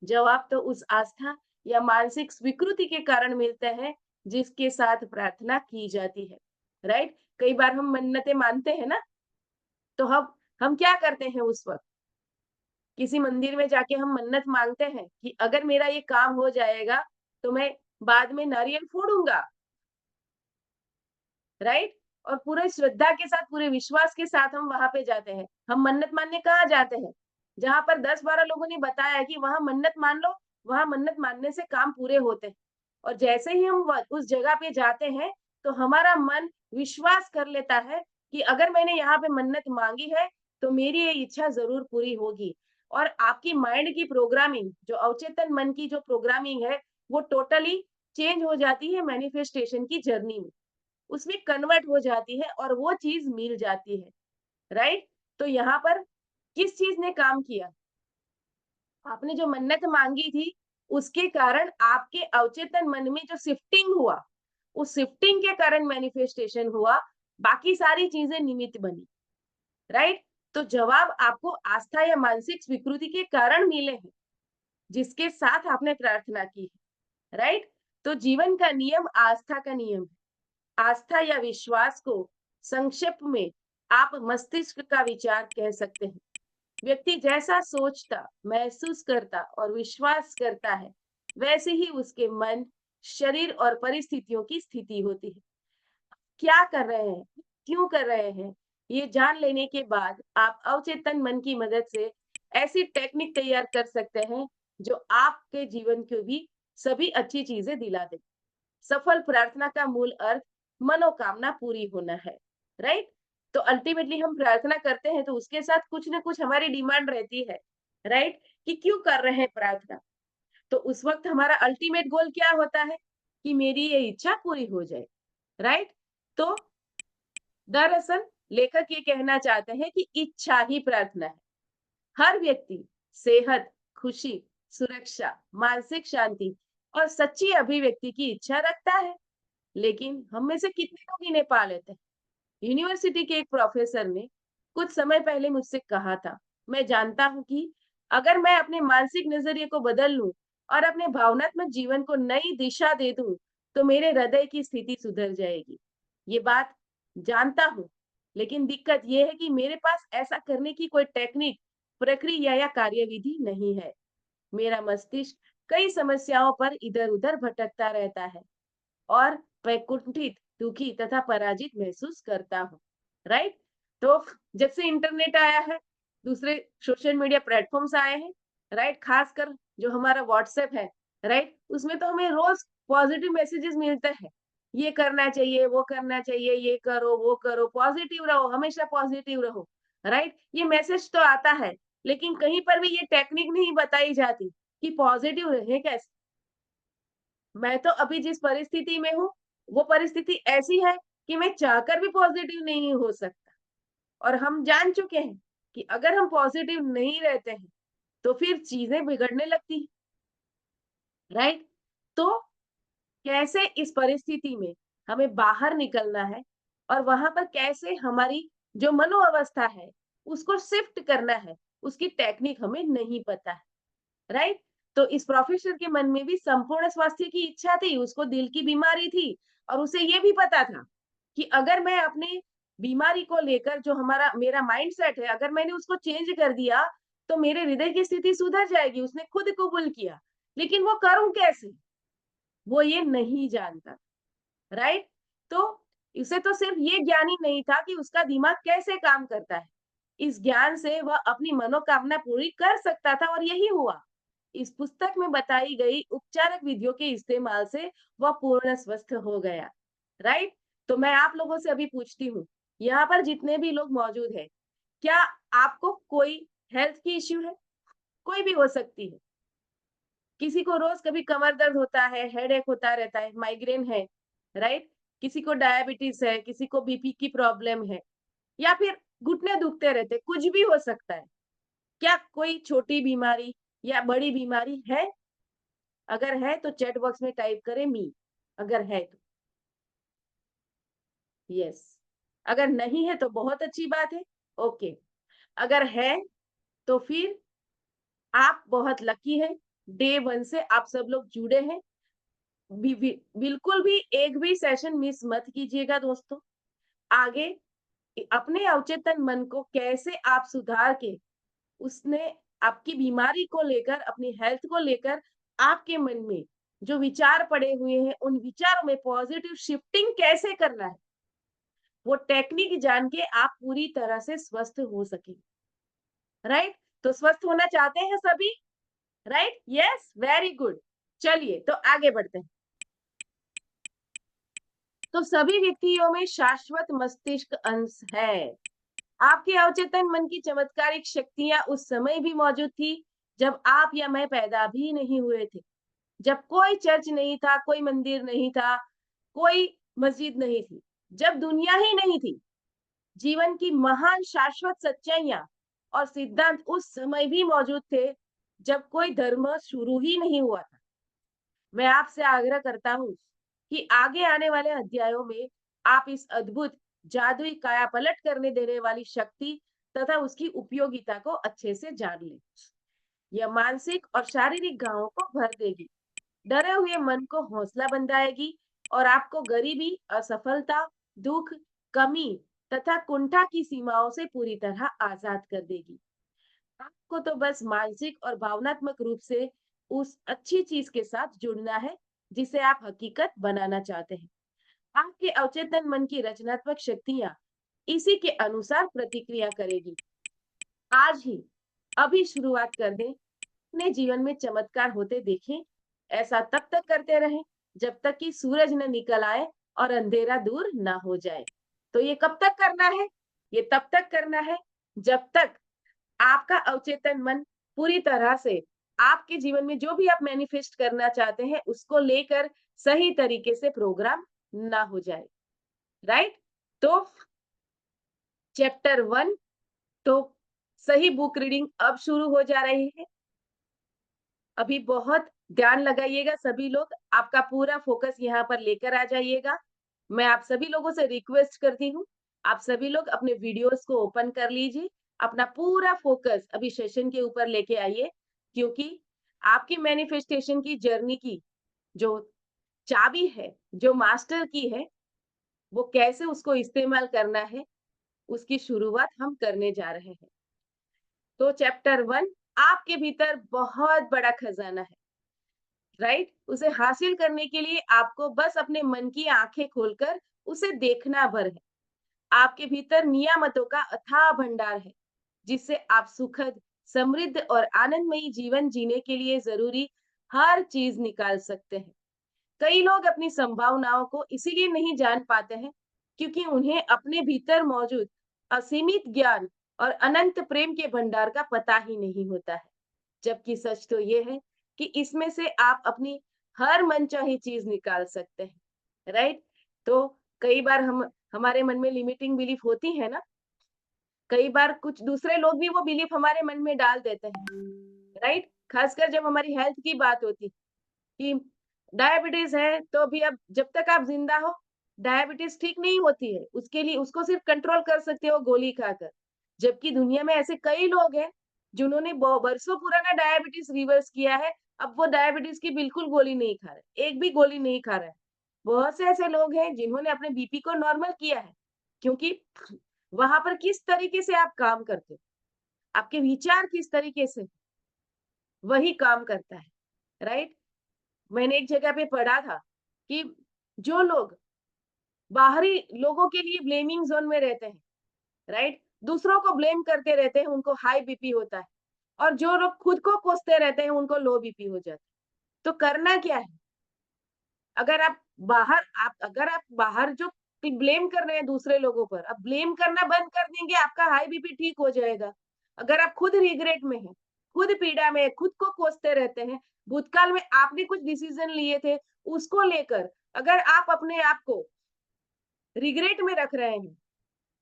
जवाब तो उस आस्था या मानसिक स्वीकृति के कारण मिलते हैं जिसके साथ प्रार्थना की जाती है। राइट। कई बार हम मन्नतें मानते हैं ना, तो हम क्या करते हैं उस वक्त? किसी मंदिर में जाके हम मन्नत मांगते हैं कि अगर मेरा ये काम हो जाएगा तो मैं बाद में नारियल फोड़ूंगा। राइट। और पूरे श्रद्धा के साथ, पूरे विश्वास के साथ हम वहां पे जाते हैं। हम मन्नत मानने कहाँ जाते हैं? जहां पर 10-12 लोगों ने बताया कि वहां मन्नत मान लो, वहां मन्नत मानने से काम पूरे होते हैं। और जैसे ही हम उस जगह पे जाते हैं तो हमारा मन विश्वास कर लेता है कि अगर मैंने यहाँ पे मन्नत मांगी है तो मेरी ये इच्छा जरूर पूरी होगी। और आपकी माइंड की प्रोग्रामिंग, जो अवचेतन मन की जो प्रोग्रामिंग है, वो टोटली चेंज हो जाती है मैनिफेस्टेशन की जर्नी में। उसमें कन्वर्ट हो जाती है और वो चीज मिल जाती है। राइट। तो यहाँ पर किस चीज ने काम किया? आपने जो मन्नत मांगी थी उसके कारण आपके अवचेतन मन में जो शिफ्टिंग हुआ, उस शिफ्टिंग के कारण मैनिफेस्टेशन हुआ। बाकी सारी चीजें निमित्त बनी। राइट। तो जवाब आपको आस्था या मानसिक स्वीकृति के कारण मिले हैं जिसके साथ आपने प्रार्थना की है। राइट। तो जीवन का नियम आस्था का नियम है। आस्था या विश्वास को संक्षेप में आप मस्तिष्क का विचार कह सकते हैं। व्यक्ति जैसा सोचता, महसूस करता और विश्वास करता है, वैसे ही उसके मन, शरीर और परिस्थितियों की स्थिति होती है। क्या कर रहे हैं, क्यों कर रहे हैं, ये जान लेने के बाद आप अवचेतन मन की मदद से ऐसी टेक्निक तैयार कर सकते हैं जो आपके जीवन को भी सभी अच्छी चीजें दिला दे। सफल प्रार्थना का मूल अर्थ मनोकामना पूरी होना है। राइट। तो अल्टीमेटली हम प्रार्थना करते हैं तो उसके साथ कुछ ना कुछ हमारी डिमांड रहती है। राइट। कि क्यों कर रहे हैं प्रार्थना? तो उस वक्त हमारा अल्टीमेट गोल क्या होता है? कि मेरी ये इच्छा पूरी हो जाए। राइट। तो दरअसल लेखक ये कहना चाहते हैं कि इच्छा ही प्रार्थना है। हर व्यक्ति सेहत, खुशी, सुरक्षा, मानसिक शांति और सच्ची अभिव्यक्ति की इच्छा रखता है। लेकिन हम में से कितने लोग इन्हें पा लेते हैं? यूनिवर्सिटी के एक प्रोफेसर ने कुछ समय पहले मुझसे कहा था, मैं जानता हूं कि अगर मैं अपने मानसिक नजरिए को बदल लूं और अपने भावनात्मक जीवन को नई दिशा दे दूं, तो मेरे हृदय की स्थिति सुधर जाएगी। ये बात जानता हूं, लेकिन दिक्कत यह है कि मेरे पास ऐसा करने की कोई टेक्निक, प्रक्रिया या कार्यविधि नहीं है। मेरा मस्तिष्क कई समस्याओं पर इधर-उधर भटकता रहता है और मैं कुंठित, दुखी तथा पराजित महसूस करता हूँ। राइट? तो जब से इंटरनेट आया है, दूसरे सोशल मीडिया प्लेटफ़ॉर्म्स आए हैं, राइट? ख़ासकर जो हमारा व्हाट्सएप है, राइट? उसमें तो हमें रोज़ पॉज़िटिव मैसेजेस मिलते हैं। ये करना चाहिए, वो करना चाहिए, ये करो, वो करो, पॉज़िटिव रहो, हमेशा पॉज़िटिव रहो, राइट? ये मैसेज तो आता है, लेकिन कहीं पर भी ये टेक्निक नहीं बताई जाती कि पॉज़िटिव रहें कैसे? मैं तो अभी जिस परिस्थिति में हूँ, वो परिस्थिति ऐसी है कि मैं चाहकर भी पॉज़िटिव नहीं हो सकता और हम जान चुके हैं कि अगर हम पॉज़िटिव नहीं रहते हैं, तो फिर चीज़ें बिगड़ने लगती हैं, राइट? तो कैसे इस परिस्थिति में हमें बाहर निकलना है और वहाँ पर कैसे हमारी जो मनोअवस्था है, उसको शिफ्ट करना है, उसकी टेक्निक हमें नहीं पता है। राइट? तो इस प्रोफ़ेसर के मन में भी संपूर्ण स्वास्थ्य की इच्छा थी, उसको दिल की बीमारी थी और उसे ये भी पता था कि अगर मैं अपनी बीमारी को लेकर जो मेरा माइंडसेट है, अगर मैंने उसको चेंज कर दिया, तो मेरे हृदय की स्थिति सुधर जाएगी, उसने खुद कबूल किया। लेकिन वो करूँ कैसे? वो ये नहीं जानता, राइट? तो उसे तो सिर्फ़ ये ज्ञान ही नहीं था कि उसका दिमाग कैसे काम करता है। इस ज्ञान से वह अपनी मनोकामना पूरी कर सकता था और यही हुआ। इस पुस्तक में बताई गई उपचारक विधियों के इस्तेमाल से वह पूर्ण स्वस्थ हो गया, राइट? तो मैं आप लोगों से अभी पूछती हूँ, यहाँ पर जितने भी लोग मौजूद हैं, क्या आपको कोई हेल्थ की इश्यू है? कोई भी हो सकती है। किसी को रोज़ कभी कमर दर्द होता है, हेडेक होता रहता है, माइग्रेन है, राइट? किसी को डायबिटीज़ है, किसी को बीपी की प्रॉब्लम है या फिर घुटने दुखते रहते, कुछ भी हो सकता है। क्या कोई छोटी बीमारी या बड़ी बीमारी है? अगर है तो चैट बॉक्स में टाइप करें मी, अगर है तो। यस। अगर नहीं है तो बहुत अच्छी बात है, ओके। अगर है तो फिर आप बहुत लकी हैं, डे 1 से आप सब लोग जुड़े हैं। बिल्कुल भी एक भी सेशन मिस मत कीजिएगा दोस्तों। आगे अपने अवचेतन मन को कैसे आप सुधार के उसने आपकी बीमारी को लेकर, अपनी हेल्थ को लेकर आपके मन में जो विचार पड़े हुए हैं, उन विचारों में पॉजिटिव शिफ्टिंग कैसे करना है, वो टेक्निक जान के आप पूरी तरह से स्वस्थ हो सकें, राइट? तो स्वस्थ होना चाहते हैं सभी, राइट? Yes, very good. चलिए, तो आगे बढ़ते हैं। तो सभी व्यक्तियों में शाश्वत मस्तिष्क अंश है। आपके अवचेतन मन की चमत्कारिक शक्तियाँ उस समय भी मौजूद थी, जब आप या मैं पैदा भी नहीं हुए थे। जब कोई चर्च नहीं था, कोई मंदिर नहीं था, कोई मस्जिद नहीं थी, जब दुनिया ही नहीं थी। जीवन की महान शाश्वत सच्चाइयाँ और सिद्धांत उस समय भी मौजूद थे, जब कोई धर्म शुरू ही नहीं हुआ था। मैं आपसे आग्रह करता हूँ कि आगे आने वाले अध्यायों में आप इस अद्भुत जादुई कायापलट करने देने वाली शक्ति तथा उसकी उपयोगिता को अच्छे से जान लें। यह मानसिक और शारीरिक घावों को भर देगी, डरे हुए मन को हौसला बंधाएगी और आपको गरीबी, असफलता, दुख, कमी तथा कुंठा की सीमाओं से पूरी तरह आजाद कर देगी। आपको तो बस मानसिक और भावनात्मक रूप से उस अच्छी चीज के साथ जुड़ना है जिसे आप हकीकत बनाना चाहते हैं। आपके अवचेतन मन की रचनात्मक शक्तियां इसी के अनुसार प्रतिक्रिया करेगी। आज ही अभी शुरुआत कर दें, अपने जीवन में चमत्कार होते देखें। ऐसा तब तक करते रहें जब तक कि सूरज न निकल आए और अंधेरा दूर ना हो जाए। तो ये कब तक करना है? ये तब तक करना है जब तक आपका अवचेतन मन पूरी तरह से आपके जीवन में जो भी आप मैनिफेस्ट करना चाहते हैं उसको लेकर सही तरीके से प्रोग्राम ना हो जाए, राइट? तो चैप्टर 1 तो सही बुक रीडिंग अब शुरू हो जा रही है। अभी बहुत ध्यान लगाइएगा सभी लोग, आपका पूरा फोकस यहाँ पर लेकर आ जाइएगा। मैं आप सभी लोगों से रिक्वेस्ट करती हूँ, आप सभी लोग अपने वीडियोस को ओपन कर लीजिए, अपना पूरा फोकस अभी सेशन के ऊपर लेके आइए, क्योंकि आपकी मैनिफेस्टेशन की जर्नी की जो चाबी है, जो मास्टर की है, वो कैसे उसको इस्तेमाल करना है, उसकी शुरुआत हम करने जा रहे हैं। तो चैप्टर 1 आपके भीतर बहुत बड़ा खजाना है। राइट? उसे हासिल करने के लिए आपको बस अपने मन की आँखें खोलकर उसे देखना भर है। आपके भीतर नियामतों का अथाह भंडार है, जिससे आप सुखद, समृद्ध और आनंदमयी जीवन जीने के लिए ज़रूरी हर चीज़ निकाल सकते हैं। कई लोग अपनी संभावनाओं को इसीलिए नहीं जान पाते हैं, क्योंकि उन्हें अपने भीतर मौजूद असीमित ज्ञान और अनंत प्रेम के भंडार का पता ही नहीं होता है। जबकि सच तो ये है कि इसमें से आप अपनी हर मनचाही चीज निकाल सकते हैं, राइट? तो कई बार हम हमारे मन में लिमिटिंग बिलीफ होती है ना, कई बार कुछ दूसरे लोग भी वो बिलीफ हमारे मन में डाल देते हैं, राइट? खासकर जब हमारी हेल्थ की बात होती कि डायबिटीज है तो अभी अब जब तक आप जिंदा हो डायबिटीज ठीक नहीं होती है, उसके लिए उसको सिर्फ कंट्रोल कर सकते हो गोली खाकर। जबकि दुनिया में ऐसे कई लोग हैं जिन्होंने बरसों पुराना डायबिटीज रिवर्स किया है, अब वो डायबिटीज की बिल्कुल गोली नहीं खा रहे, एक भी गोली नहीं खा रहे हैं। बहुत से ऐसे लोग हैं जिन्होंने अपने बीपी को नॉर्मल किया है, क्योंकि वहां पर किस तरीके से आप काम करते हो, आपके विचार किस तरीके से, वही काम करता है, राइट? मैंने एक जगह पे पढ़ा था कि जो लोग बाहरी लोगों के लिए ब्लेमिंग जोन में रहते हैं, राइट? दूसरों को ब्लेम करते रहते हैं, उनको हाई बीपी होता है, और जो लोग खुद को कोसते रहते हैं, उनको लो बीपी हो जाता है। तो करना क्या है? अगर आप बाहर जो ब्लेम कर रहे हैं दूसरे लोगों पर, अब ब्लेम करना बंद कर देंगे, आपका हाई बीपी ठीक हो जाएगा। अगर आप खुद रिग्रेट में हैं, खुद पीड़ा में हैं, खुद को कोसते रहते हैं, भूतकाल में आपने कुछ डिसीजन लिए थे, उसको लेकर अगर आप अपने आप को रिग्रेट में रख रहे हैं,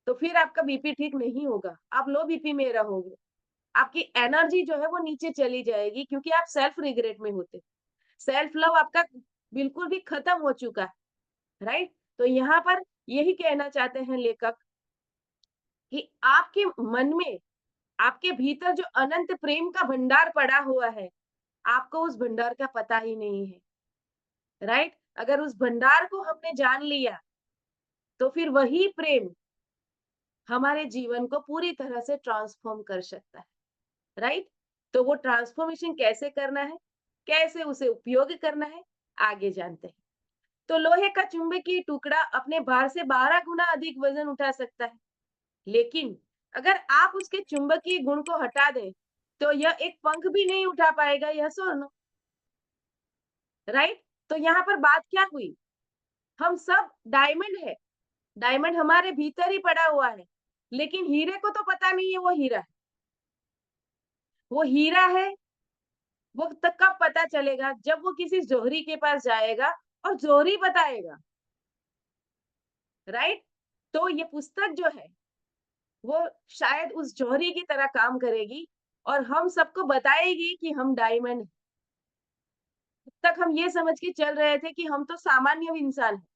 तो फिर आपका बीपी ठीक नहीं होगा, आप लो बीपी में रहोगे। आपकी एनर्जी जो है वो नीचे चली जाएगी, क्योंकि आप सेल्फ रिग्रेट में होते। सेल्फ लव आपका बिल्कुल भी खत्म हो चुका है, राइट? तो यहाँ पर यही कहना चाहते हैं लेखक कि आपके मन में, आपके भीतर जो अनंत प्रेम का भंडार पड़ा हुआ है, आपको उस भंडार का पता ही नहीं है, राइट? अगर उस भंडार को हमने जान लिया, तो फिर वही प्रेम हमारे जीवन को पूरी तरह से ट्रांसफॉर्म कर सकता है, राइट? तो वो ट्रांसफॉर्मेशन कैसे करना है, कैसे उसे उपयोग करना है, आगे जानते हैं। तो लोहे का चुंबकीय टुकड़ा अपने भार से 12 गुना अधिक वजन उठा सकता है, लेकिन अगर आप उसके चुंबकीय गुण को हटा दें, तो यह एक पंख भी नहीं उठा पाएगा, यह सुनो, राइट? तो यहाँ पर बात क्या हुई? हम सब डायमंड है, डायमंड हमारे भीतर ही पड़ा हुआ है, लेकिन हीरे को तो पता नहीं है वो हीरा है। वो हीरा है, वो तक कब पता चलेगा? जब वो किसी जोहरी के पास जाएगा और जोहरी बताएगा, राइट? तो ये पुस्तक जो है वो शायद उस जौहरी की तरह काम करेगी और हम सबको बताएगी कि हम डायमंड हैं। अब तक हम ये समझ के चल रहे थे कि हम तो सामान्य इंसान हैं।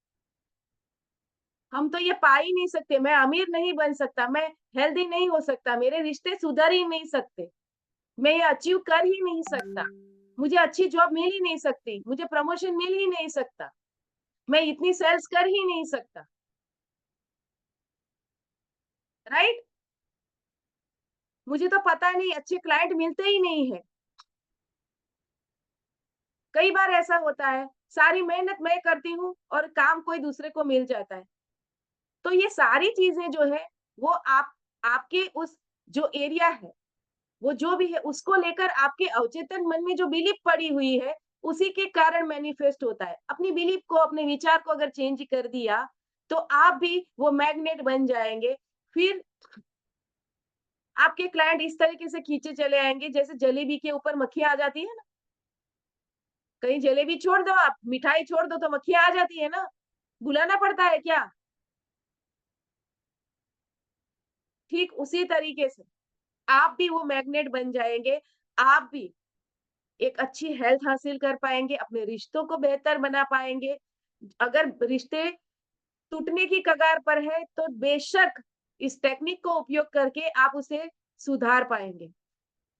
हम तो ये पा ही नहीं सकते, मैं अमीर नहीं बन सकता, मैं हेल्दी नहीं हो सकता, मेरे रिश्ते सुधर ही नहीं सकते, मैं ये अचीव कर ही नहीं सकता, मुझे अच्छी जॉब मिल ही नहीं सकती, मुझे प्रमोशन मिल ही नहीं सकता, मैं इतनी सेल्स कर ही नहीं सकता, राइट? मुझे तो पता नहीं, अच्छे क्लाइंट मिलते ही नहीं है। कई बार ऐसा होता है, सारी मेहनत मैं करती हूँ और काम कोई दूसरे को मिल जाता है। तो ये सारी चीज़ें जो है, वो आपके उस जो एरिया है, वो जो भी है, उसको लेकर आपके अवचेतन मन में जो बिलीफ पड़ी हुई है, उसी के कारण मैनिफेस्ट होता है। अपनी बिलीफ को, अपने विचार को अगर चेंज कर दिया, तो आप भी वो मैग्नेट बन जाएँगे। फिर आपके क्लाइंट इस तरीके से खींचे चले आएँगे, जैसे जलेबी के ऊपर मक्खियाँ आ जाती है ना, कहीं जलेबी छोड़ दो आप, मिठाई छोड़ दो तो मक्खियाँ आ जाती है ना, बुलाना पड़ता है क्या? ठीक उसी तरीके से आप भी वो मैग्नेट बन जाएँगे, आप भी एक अच्छी हेल्थ हासिल कर पाएँगे, अपने रिश्तों को बेहतर बना पाएँगे। अगर रिश्ते टूटने की कगार पर है, तो बेशक इस टेक्निक को उपयोग करके आप उसे सुधार पाएँगे,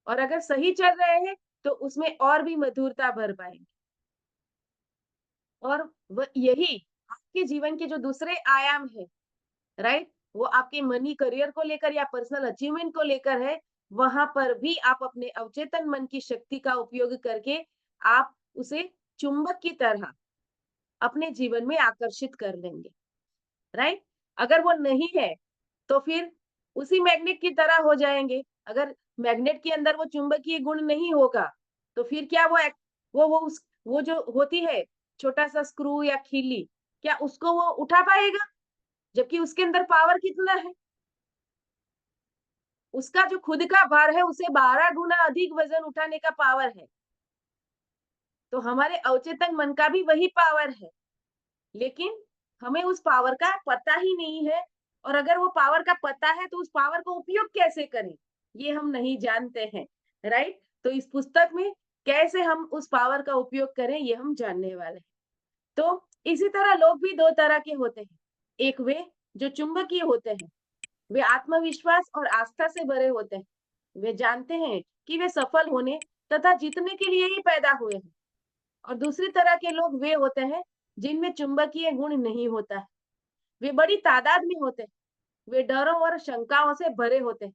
और अगर सही चल रहे हैं, तो उसमें और भी मधुरता भर पाएँगे। और यही आपके जीवन के जो दूसरे आयाम हैं, राइट? वो आपके मनी करियर को लेकर या पर्सनल अचीवमेंट को लेकर है, वहाँ पर भी आप अपने अवचेतन मन की शक्ति का उपयोग करके आप उसे चुंबक की तरह अपने जीवन में आकर्षित कर लेंगे, राइट? अगर वो नहीं है, तो फिर उसी मैग्नेट की तरह हो जाएँगे। अगर मैग्नेट के अंदर वो चुंबकीय गुण नहीं होगा, तो फिर क्या वो जो होती है छोटा-सा स्क्रू या खीली, क्या उसको वो उठा पाएगा? जबकि उसके अंदर पावर कितना है? उसका जो खुद का भार है, उसे 12 गुना अधिक वज़न उठाने का पावर है। तो हमारे अवचेतन मन का भी वही पावर है, लेकिन हमें उस पावर का पता ही नहीं है, और अगर वो पावर का पता है तो उस पावर का उपयोग कैसे करें, ये हम नहीं जानते हैं, राइट? तो इस पुस्तक में कैसे हम उस पावर का उपयोग करें, ये हम जानने वाले हैं। तो इसी तरह लोग भी 2 तरह के होते हैं। एक वे जो चुंबकीय होते हैं, वे आत्मविश्वास और आस्था से भरे होते हैं। वे जानते हैं कि वे सफल होने तथा जीतने के लिए ही पैदा हुए हैं। और दूसरी तरह के लोग वे होते हैं जिनमें चुंबकीय गुण नहीं होता है। वे बड़ी तादाद में होते हैं। वे डरों और शंकाओं से भरे होते हैं।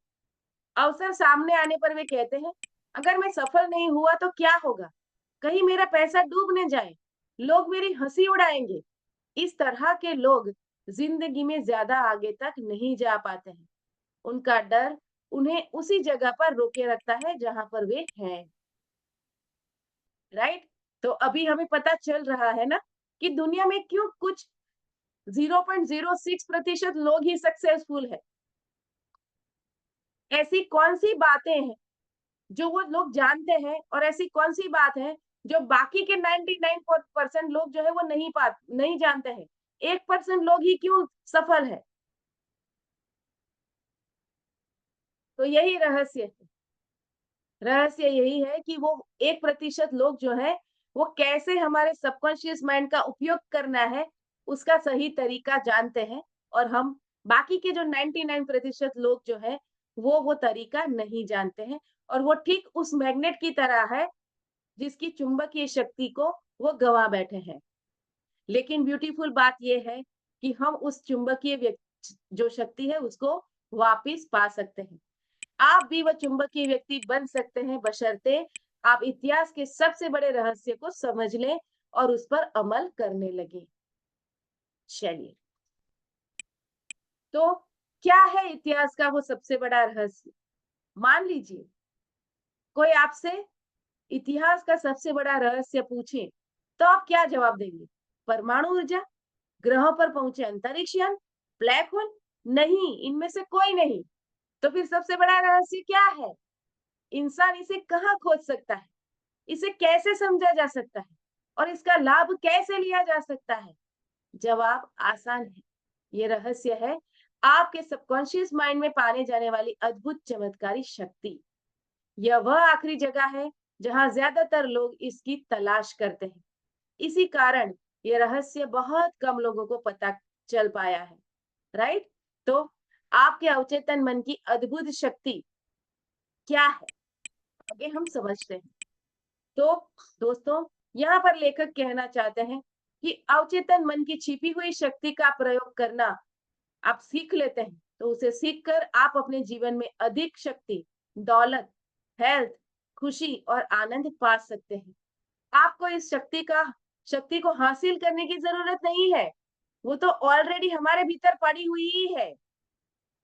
अवसर सामने आने पर वे कहते हैं, अगर मैं सफल नहीं हुआ तो क्या होगा? कहीं मेरा पैसा डूब न जाए। लोग मेरी हंसी उड़ाएंगे। इस तरह के लोग जिंदगी में ज्यादा आगे तक नहीं जा पाते हैं। उनका डर उन्हें उसी जगह पर रोके रखता है जहां पर वे हैं, राइट? तो अभी हमें पता चल रहा है ना कि दुनिया में क्यों कुछ 0.06% लोग ही सक्सेसफुल है। ऐसी कौन सी बातें हैं जो वो लोग जानते हैं, और ऐसी कौन सी बात है जो बाकी के 99% लोग जो है वो नहीं जानते हैं। 1% लोग ही क्यों सफल है? तो यही रहस्य है। रहस्य यही है कि वो 1% लोग जो है वो कैसे हमारे सबकॉन्शियस माइंड का उपयोग करना है, उसका सही तरीका जानते हैं, और हम बाकी के जो 99% लोग जो है वो तरीका नहीं जानते हैं, और वो ठीक उस मैग्नेट की तरह है जिसकी चुंबकीय शक्ति को वो गंवा बैठे हैं। लेकिन ब्यूटीफुल बात ये है कि हम उस चुंबकीय जो शक्ति है उसको वापिस पा सकते हैं। आप भी वह चुंबकीय व्यक्ति बन सकते हैं, बशर्ते आप इतिहास के सबसे बड़े रहस्य को समझ लें और उस पर अमल करने लगे। चलिए, तो क्या है इतिहास का वो सबसे बड़ा रहस्य? मान लीजिए कोई आपसे इतिहास का सबसे बड़ा रहस्य पूछे, तो आप क्या जवाब देंगे? परमाणु ऊर्जा, ग्रहों पर पहुंचे अंतरिक्ष यान, ब्लैक होल? नहीं, इनमें से कोई नहीं। तो फिर सबसे बड़ा रहस्य क्या है? इंसान इसे कहाँ खोज सकता है? इसे कैसे समझा जा सकता है? और इसका लाभ कैसे लिया जा सकता है? जवाब आसान है। ये रहस्य है आपके सबकॉन्शियस माइंड में पाने जाने वाली अद्भुत चमत्कारी शक्ति। यह वह आखिरी जगह है जहां ज्यादातर लोग इसकी तलाश करते हैं। इसी कारण यह रहस्य बहुत कम लोगों को पता चल पाया है, राइट? तो आपके अवचेतन मन की अद्भुत शक्ति क्या है, आगे हम समझते हैं। तो दोस्तों, यहाँ पर लेखक कहना चाहते हैं कि अवचेतन मन की छिपी हुई शक्ति का प्रयोग करना आप सीख लेते हैं, तो उसे सीखकर आप अपने जीवन में अधिक शक्ति, दौलत, हेल्थ, खुशी और आनंद पा सकते हैं। आपको इस शक्ति को हासिल करने की जरूरत नहीं है। वो तो ऑलरेडी हमारे भीतर पड़ी हुई ही है।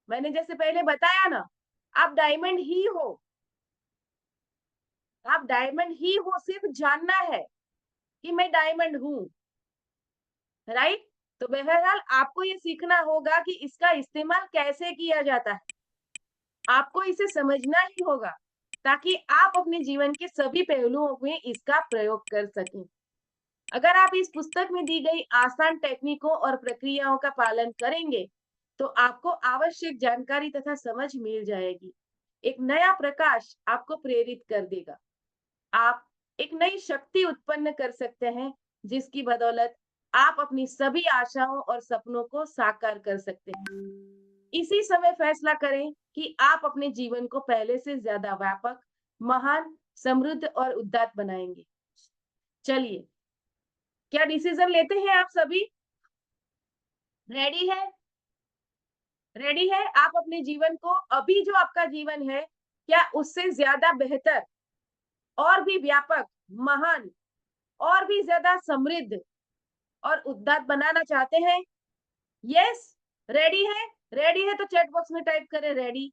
मैंने जैसे पहले बताया ना, आप डायमंड ही हो। आप डायमंड ही हो, सिर्फ जानना है कि मैं डायमंड हूँ, राइट? तो बहरहाल आपको ये सीखना होगा कि इसका इस्तेमाल कैसे किया जाता है। आपको इसे समझना ही होगा ताकि आप अपने जीवन के सभी पहलुओं में इसका प्रयोग कर सकें। अगर आप इस पुस्तक में दी गई आसान टेक्निकों और प्रक्रियाओं का पालन करेंगे, तो आपको आवश्यक जानकारी तथा समझ मिल जाएगी। एक नया प्रकाश आपको प्रेरित कर देगा। आप एक नई शक्ति उत्पन्न कर सकते हैं, जिसकी बदौलत आप अपनी सभी आशाओं और सपनों को साकार कर सकते हैं। इसी समय फैसला करें कि आप अपने जीवन को पहले से ज्यादा व्यापक, महान, समृद्ध और उदात्त बनाएंगे। चलिए, क्या डिसीजन लेते हैं आप सभी? रेडी है? रेडी है? आप अपने जीवन को, अभी जो आपका जीवन है, क्या उससे ज्यादा बेहतर और भी व्यापक, महान और भी ज्यादा समृद्ध और उदात्त बनाना चाहते हैं? यस, रेडी है? रेडी है तो चैट बॉक्स में टाइप करें ready.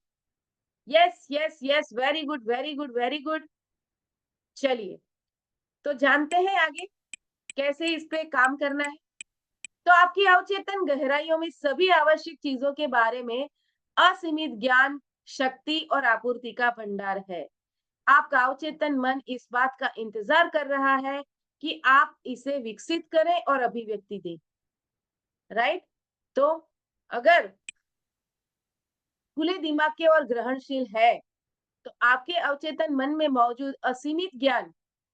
Yes yes yes, very good very good very good. चलिए, तो जानते हैं आगे कैसे इस पे काम करना है। तो आपकी अवचेतन गहराइयों में सभी आवश्यक चीजों के बारे में असीमित ज्ञान, शक्ति और आपूर्ति का भंडार है। आपका अवचेतन मन इस बात का इंतजार कर रहा है कि आप इसे विकसित करें और अभिव्यक्ति दें। राइट? तो अगर खुले दिमाग के और ग्रहणशील है, तो आपके अवचेतन मन में मौजूद असीमित ज्ञान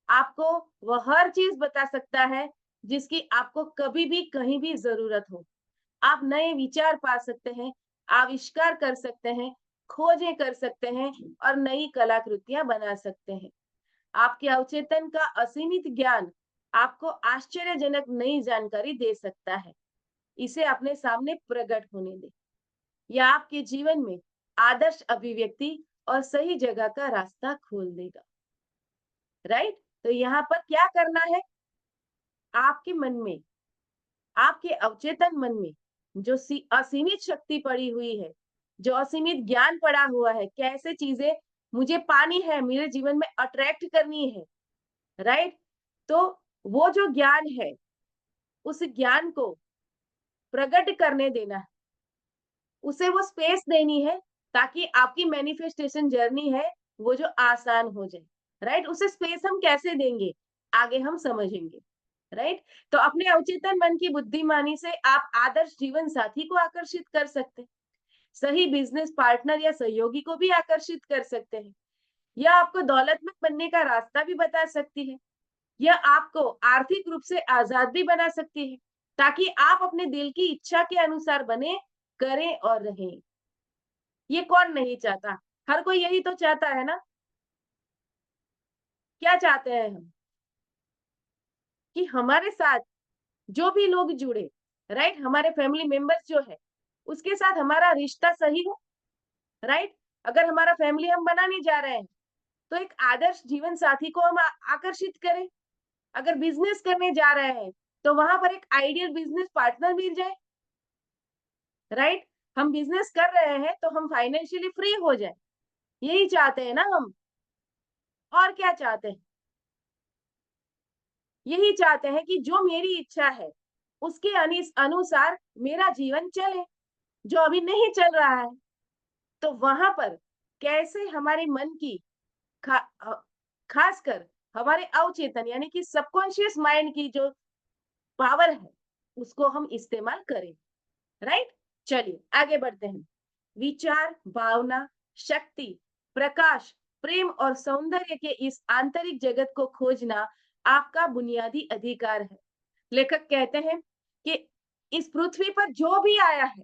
आपको वह हर चीज बता सकता है जिसकी आपको कभी भी कहीं भी जरूरत हो। आप नए विचार पा सकते हैं, आविष्कार कर सकते हैं, खोजें कर सकते हैं और नई कलाकृतियां बना सकते हैं। आपके अवचेतन का असीमित ज्ञान आपको आश्चर्यजनक नई जानकारी दे सकता है। इसे अपने सामने प्रकट होने दें। यह आपके जीवन में आदर्श अभिव्यक्ति और सही जगह का रास्ता खोल देगा। राइट? तो यहाँ पर क्या करना है? आपके मन में, आपके अवचेतन मन में जो असीमित शक्ति पड़ी हुई है, जो असीमित ज्ञान पड़ा हुआ है, कैसे चीजें मुझे पानी है, मेरे जीवन में अट्रैक्ट करनी है, राइट? तो वो जो ज्ञान है, उस ज्ञान को प्रकट करने देना है, उसे वो स्पेस देनी है ताकि आपकी मैनिफेस्टेशन जर्नी है वो जो आसान हो जाए। राइट? उसे स्पेस हम कैसे देंगे आगे हम समझेंगे। राइट? तो अपने अवचेतन मन की बुद्धिमानी से आप आदर्श जीवन साथी को आकर्षित कर सकते हैं, सही बिजनेस पार्टनर या सहयोगी को भी आकर्षित कर सकते हैं। यह आपको दौलतमंद बनने का रास्ता भी बता सकती है। यह आपको आर्थिक रूप से आजाद भी बना सकती है ताकि आप अपने दिल की इच्छा के अनुसार बने, करें और रहें। ये कौन नहीं चाहता? हर कोई यही तो चाहता है ना? क्या चाहते हैं हम? कि हमारे साथ जो भी लोग जुड़े, राइट? हमारे फैमिली मेंबर्स जो है, उसके साथ हमारा रिश्ता सही हो, राइट? अगर हमारा फैमिली हम बनाने जा रहे हैं, तो एक आदर्श जीवन साथी को हम आकर्षित करें। अगर बिजनेस करने जा रहे हैं, तो वहां पर एक आइडियल बिजनेस पार्टनर मिल जाए, राइट? हम बिजनेस कर रहे हैं तो हम फाइनेंशियली फ्री हो जाए, यही चाहते हैं ना हम। और क्या चाहते हैं? यही चाहते हैं कि जो मेरी इच्छा है, उसके अनुसार मेरा जीवन चले, जो अभी नहीं चल रहा है। तो वहां पर कैसे हमारे मन की खा, अ, खासकर हमारे अवचेतन यानी कि सबकॉन्शियस माइंड की जो पावर है, उसको हम इस्तेमाल करें। राइट? चलिए आगे बढ़ते हैं। विचार, भावना, शक्ति, प्रकाश, प्रेम और सौंदर्य के इस आंतरिक जगत को खोजना आपका बुनियादी अधिकार है। लेखक कहते हैं कि इस पृथ्वी पर जो भी आया है,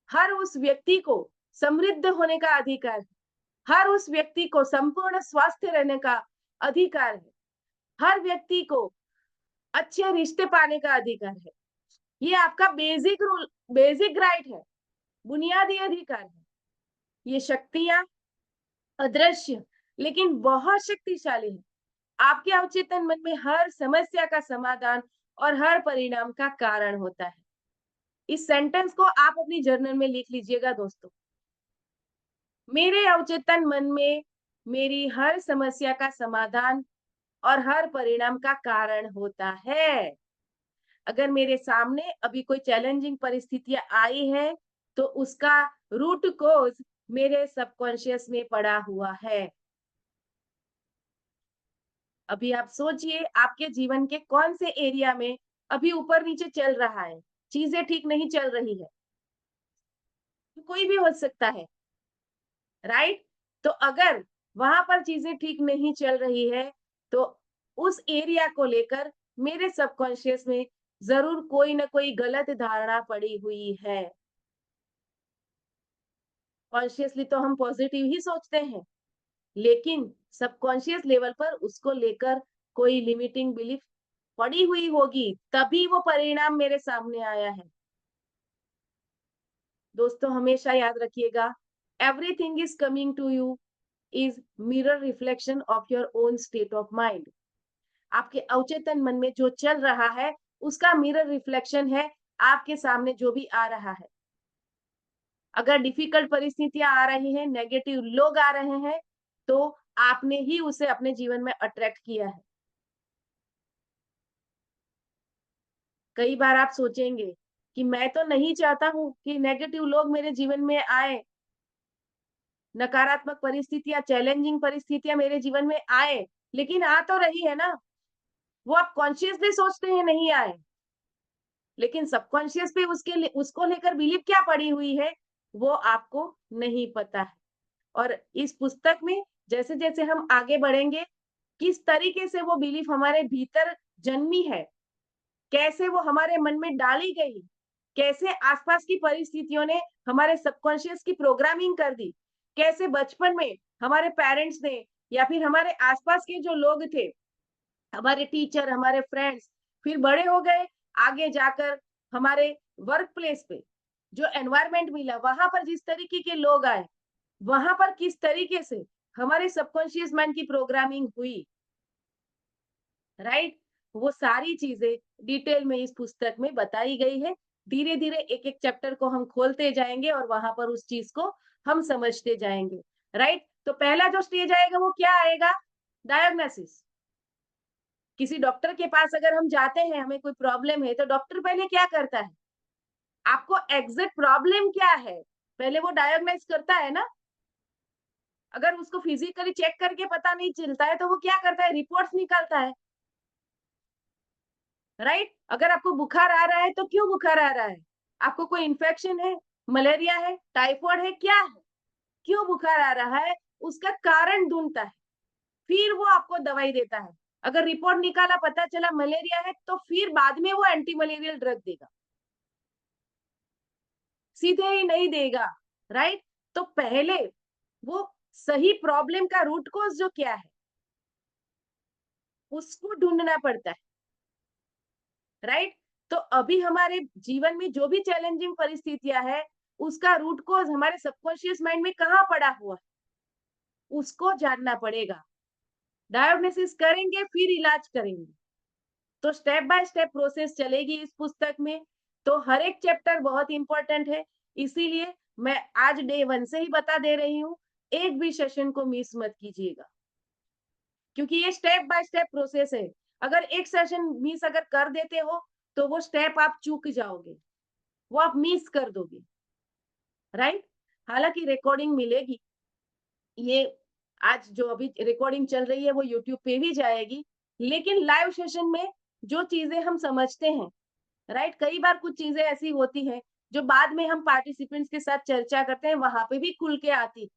हर उस व्यक्ति को समृद्ध होने का अधिकार है। हर उस व्यक्ति को संपूर्ण स्वास्थ्य रहने का अधिकार है। हर व्यक्ति को अच्छे रिश्ते पाने का अधिकार है। ये आपका बेसिक रूल, बेसिक राइट है, बुनियादी अधिकार है। ये शक्तियां अदृश्य लेकिन बहुत शक्तिशाली है। आपके अवचेतन मन में हर समस्या का समाधान और हर परिणाम का कारण होता है। इस सेंटेंस को आप अपनी जर्नल में लिख लीजिएगा दोस्तों। मेरे अवचेतन मन में मेरी हर समस्या का समाधान और हर परिणाम का कारण होता है। अगर मेरे सामने अभी कोई चैलेंजिंग परिस्थितियां आई है, तो उसका रूट कोज मेरे सबकॉन्शियस में पड़ा हुआ है। अभी आप सोचिए आपके जीवन के कौन से एरिया में अभी ऊपर नीचे चल रहा है, चीजें ठीक नहीं चल रही है। कोई भी हो सकता है, राइट? तो अगर वहां पर चीजें ठीक नहीं चल रही है, तो उस एरिया को लेकर मेरे सबकॉन्शियस में जरूर कोई ना कोई गलत धारणा पड़ी हुई है। कॉन्शियसली तो हम पॉजिटिव ही सोचते हैं, लेकिन सबकॉन्शियस लेवल पर उसको लेकर कोई लिमिटिंग बिलीफ पड़ी हुई होगी, तभी वो परिणाम मेरे सामने आया है। दोस्तों हमेशा याद रखिएगा, everything is coming to you is mirror reflection of your own state of mind. आपके अवचेतन मन में जो चल रहा है, उसका मिरर रिफ्लेक्शन है आपके सामने जो भी आ रहा है। अगर डिफिकल्ट परिस्थितियां आ रही हैं, नेगेटिव लोग आ रहे हैं, तो आपने ही उसे अपने जीवन में अट्रैक्ट किया है। कई बार आप सोचेंगे कि मैं तो नहीं चाहता हूँ कि नेगेटिव लोग मेरे जीवन में आए, नकारात्मक परिस्थितियां, चैलेंजिंग परिस्थितियां मेरे जीवन में आए, लेकिन आ तो रही है ना। वो आप कॉन्शियसली सोचते हैं नहीं आए, लेकिन सबकॉन्शियस पे उसको लेकर बिलीव क्या पड़ी हुई है, वो आपको नहीं पता है। और इस पुस्तक में जैसे-जैसे हम आगे बढ़ेंगे, किस तरीके से वो बिलीफ हमारे भीतर जन्मी है, कैसे वो हमारे मन में डाली गई, कैसे आसपास की परिस्थितियों ने हमारे सबकॉन्शियस की प्रोग्रामिंग कर दी, कैसे बचपन में हमारे पेरेंट्स ने या फिर हमारे आसपास के जो लोग थे, हमारे टीचर, हमारे फ्रेंड्स, फिर बड़े हो गए, आगे जाकर हमारे वर्क प्लेस पे जो एनवायरनमेंट मिला, वहां पर जिस तरीके के लोग आए, वहां पर किस तरीके से हमारे सबकॉन्शियस माइंड की प्रोग्रामिंग हुई, राइट? वो सारी चीजें डिटेल में इस पुस्तक में बताई गई है। धीरे धीरे एक एक चैप्टर को हम खोलते जाएंगे और वहां पर उस चीज को हम समझते जाएंगे, राइट? तो पहला जो स्टेज आएगा वो क्या आएगा? डायग्नोसिस। किसी डॉक्टर के पास अगर हम जाते हैं, हमें कोई प्रॉब्लम है, तो डॉक्टर पहले क्या करता है? आपको एग्जैक्ट प्रॉब्लम क्या है, पहले वो डायग्नोज करता है ना। अगर उसको फिजिकली चेक करके पता नहीं चलता है, तो वो क्या करता है? रिपोर्ट्स निकालता है, राइट? अगर आपको बुखार आ रहा है, तो क्यों बुखार आ रहा है? आपको कोई इन्फेक्शन है, मलेरिया है, टाइफाइड है, क्या है? क्यों बुखार आ रहा है? उसका कारण ढूंढता है, फिर वो आपको दवाई देता है। अगर रिपोर्ट निकाला, पता चला मलेरिया है, तो फिर बाद में वो एंटी मलेरियल ड्रग देगा, सीधे ही नहीं देगा, राइट? तो पहले वो सही प्रॉब्लम का रूट कॉज जो क्या है, उसको ढूंढना पड़ता है, राइट? तो अभी हमारे जीवन में जो भी चैलेंजिंग परिस्थितियां है, उसका रूट कॉज हमारे सबकॉन्शियस माइंड में कहाँ पड़ा हुआ है, उसको जानना पड़ेगा। डायग्नोसिस करेंगे, फिर इलाज करेंगे। तो स्टेप बाय स्टेप प्रोसेस चलेगी इस पुस्तक में। तो हर एक चैप्टर बहुत इंपॉर्टेंट है, इसीलिए मैं आज डे 1 से ही बता दे रही हूँ, एक भी सेशन को मिस मत कीजिएगा, क्योंकि ये स्टेप बाय स्टेप प्रोसेस है। अगर एक सेशन मिस अगर कर देते हो, तो वो स्टेप आप चूक जाओगे, वो आप मिस कर दोगे, राइट? हालांकि रिकॉर्डिंग मिलेगी, ये आज जो अभी रिकॉर्डिंग चल रही है वो यूट्यूब पे भी जाएगी, लेकिन लाइव सेशन में जो चीजें हम समझते हैं, राइट? कई बार कुछ चीजें ऐसी होती हैं जो बाद में हम पार्टिसिपेंट्स के साथ चर्चा करते हैं, वहां पे भी खुल के आती,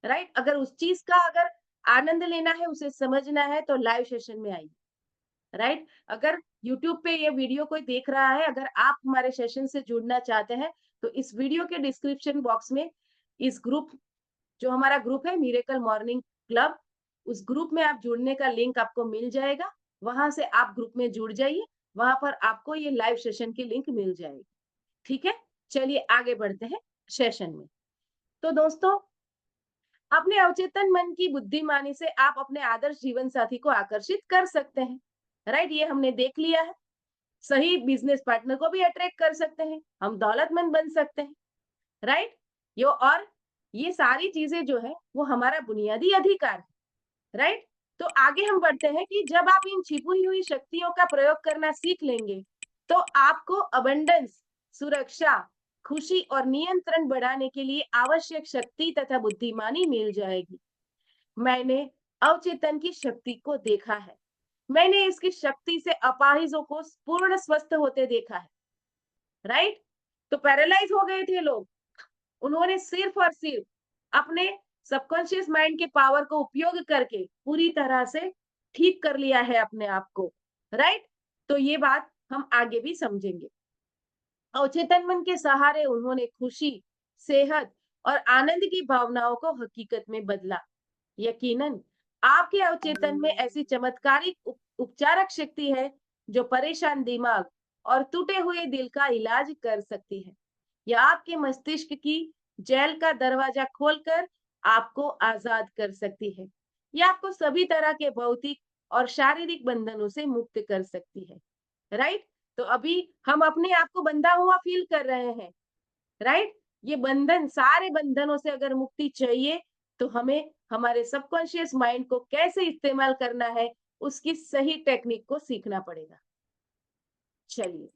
राइट? अगर उस चीज का अगर आनंद लेना है, उसे समझना है, तो लाइव सेशन में आइए, राइट? अगर यूट्यूब पे ये वीडियो कोई देख रहा है, अगर आप हमारे सेशन से जुड़ना चाहते हैं, तो इस वीडियो के डिस्क्रिप्शन बॉक्स में इस ग्रुप, जो हमारा ग्रुप है मिरेकल मॉर्निंग क्लब, उस ग्रुप में आप जुड़ने का लिंक आपको मिल जाएगा। वहां से आप ग्रुप में जुड़ जाइए, वहां पर आपको ये लाइव सेशन की लिंक मिल जाएगी। ठीक है? चलिए आगे बढ़ते हैं सेशन में। तो दोस्तों, अपने अवचेतन मन की बुद्धिमानी से आप अपने आदर्श जीवन साथी को आकर्षित कर सकते हैं, राइट? ये हमने देख लिया है। सही बिजनेस पार्टनर को भी अट्रैक्ट कर सकते हैं, हम दौलतमंद बन सकते हैं, राइट? यो और ये सारी चीजें जो है वो हमारा बुनियादी अधिकार है, राइट? तो आगे हम बढ़ते हैं कि जब आप इन छिपी हुई शक्तियों का प्रयोग करना सीख लेंगे, तो आपको अबंडेंस, सुरक्षा, खुशी और नियंत्रण बढ़ाने के लिए आवश्यक शक्ति तथा बुद्धिमानी मिल जाएगी। मैंने अवचेतन की शक्ति को देखा है, मैंने इसकी शक्ति से अपाहिजों को पूर्ण स्वस्थ होते देखा है, राइट? तो पैरालाइज हो गए थे लोग, उन्होंने सिर्फ और सिर्फ अपने सबकॉन्शियस माइंड के पावर को उपयोग करके पूरी तरह से ठीक कर लिया है अपने आप को, राइट? तो ये बात हम आगे भी समझेंगे। अवचेतन मन के सहारे उन्होंने खुशी, सेहत और आनंद की भावनाओं को हकीकत में बदला। यकीनन आपके अवचेतन में ऐसी चमत्कारिक उपचारक शक्ति है जो परेशान दिमाग और टूटे हुए दिल का इलाज कर सकती है। यह आपके मस्तिष्क की जेल का दरवाजा खोलकर आपको आजाद कर सकती है। यह आपको सभी तरह के भौतिक और शारीरिक बंधनों से मुक्त कर सकती है। राइट? तो अभी हम अपने आप को बंधा हुआ फील कर रहे हैं। राइट? ये बंधन, सारे बंधनों से अगर मुक्ति चाहिए तो हमें हमारे सबकॉन्शियस माइंड को कैसे इस्तेमाल करना है, उसकी सही टेक्निक को सीखना पड़ेगा। चलिए,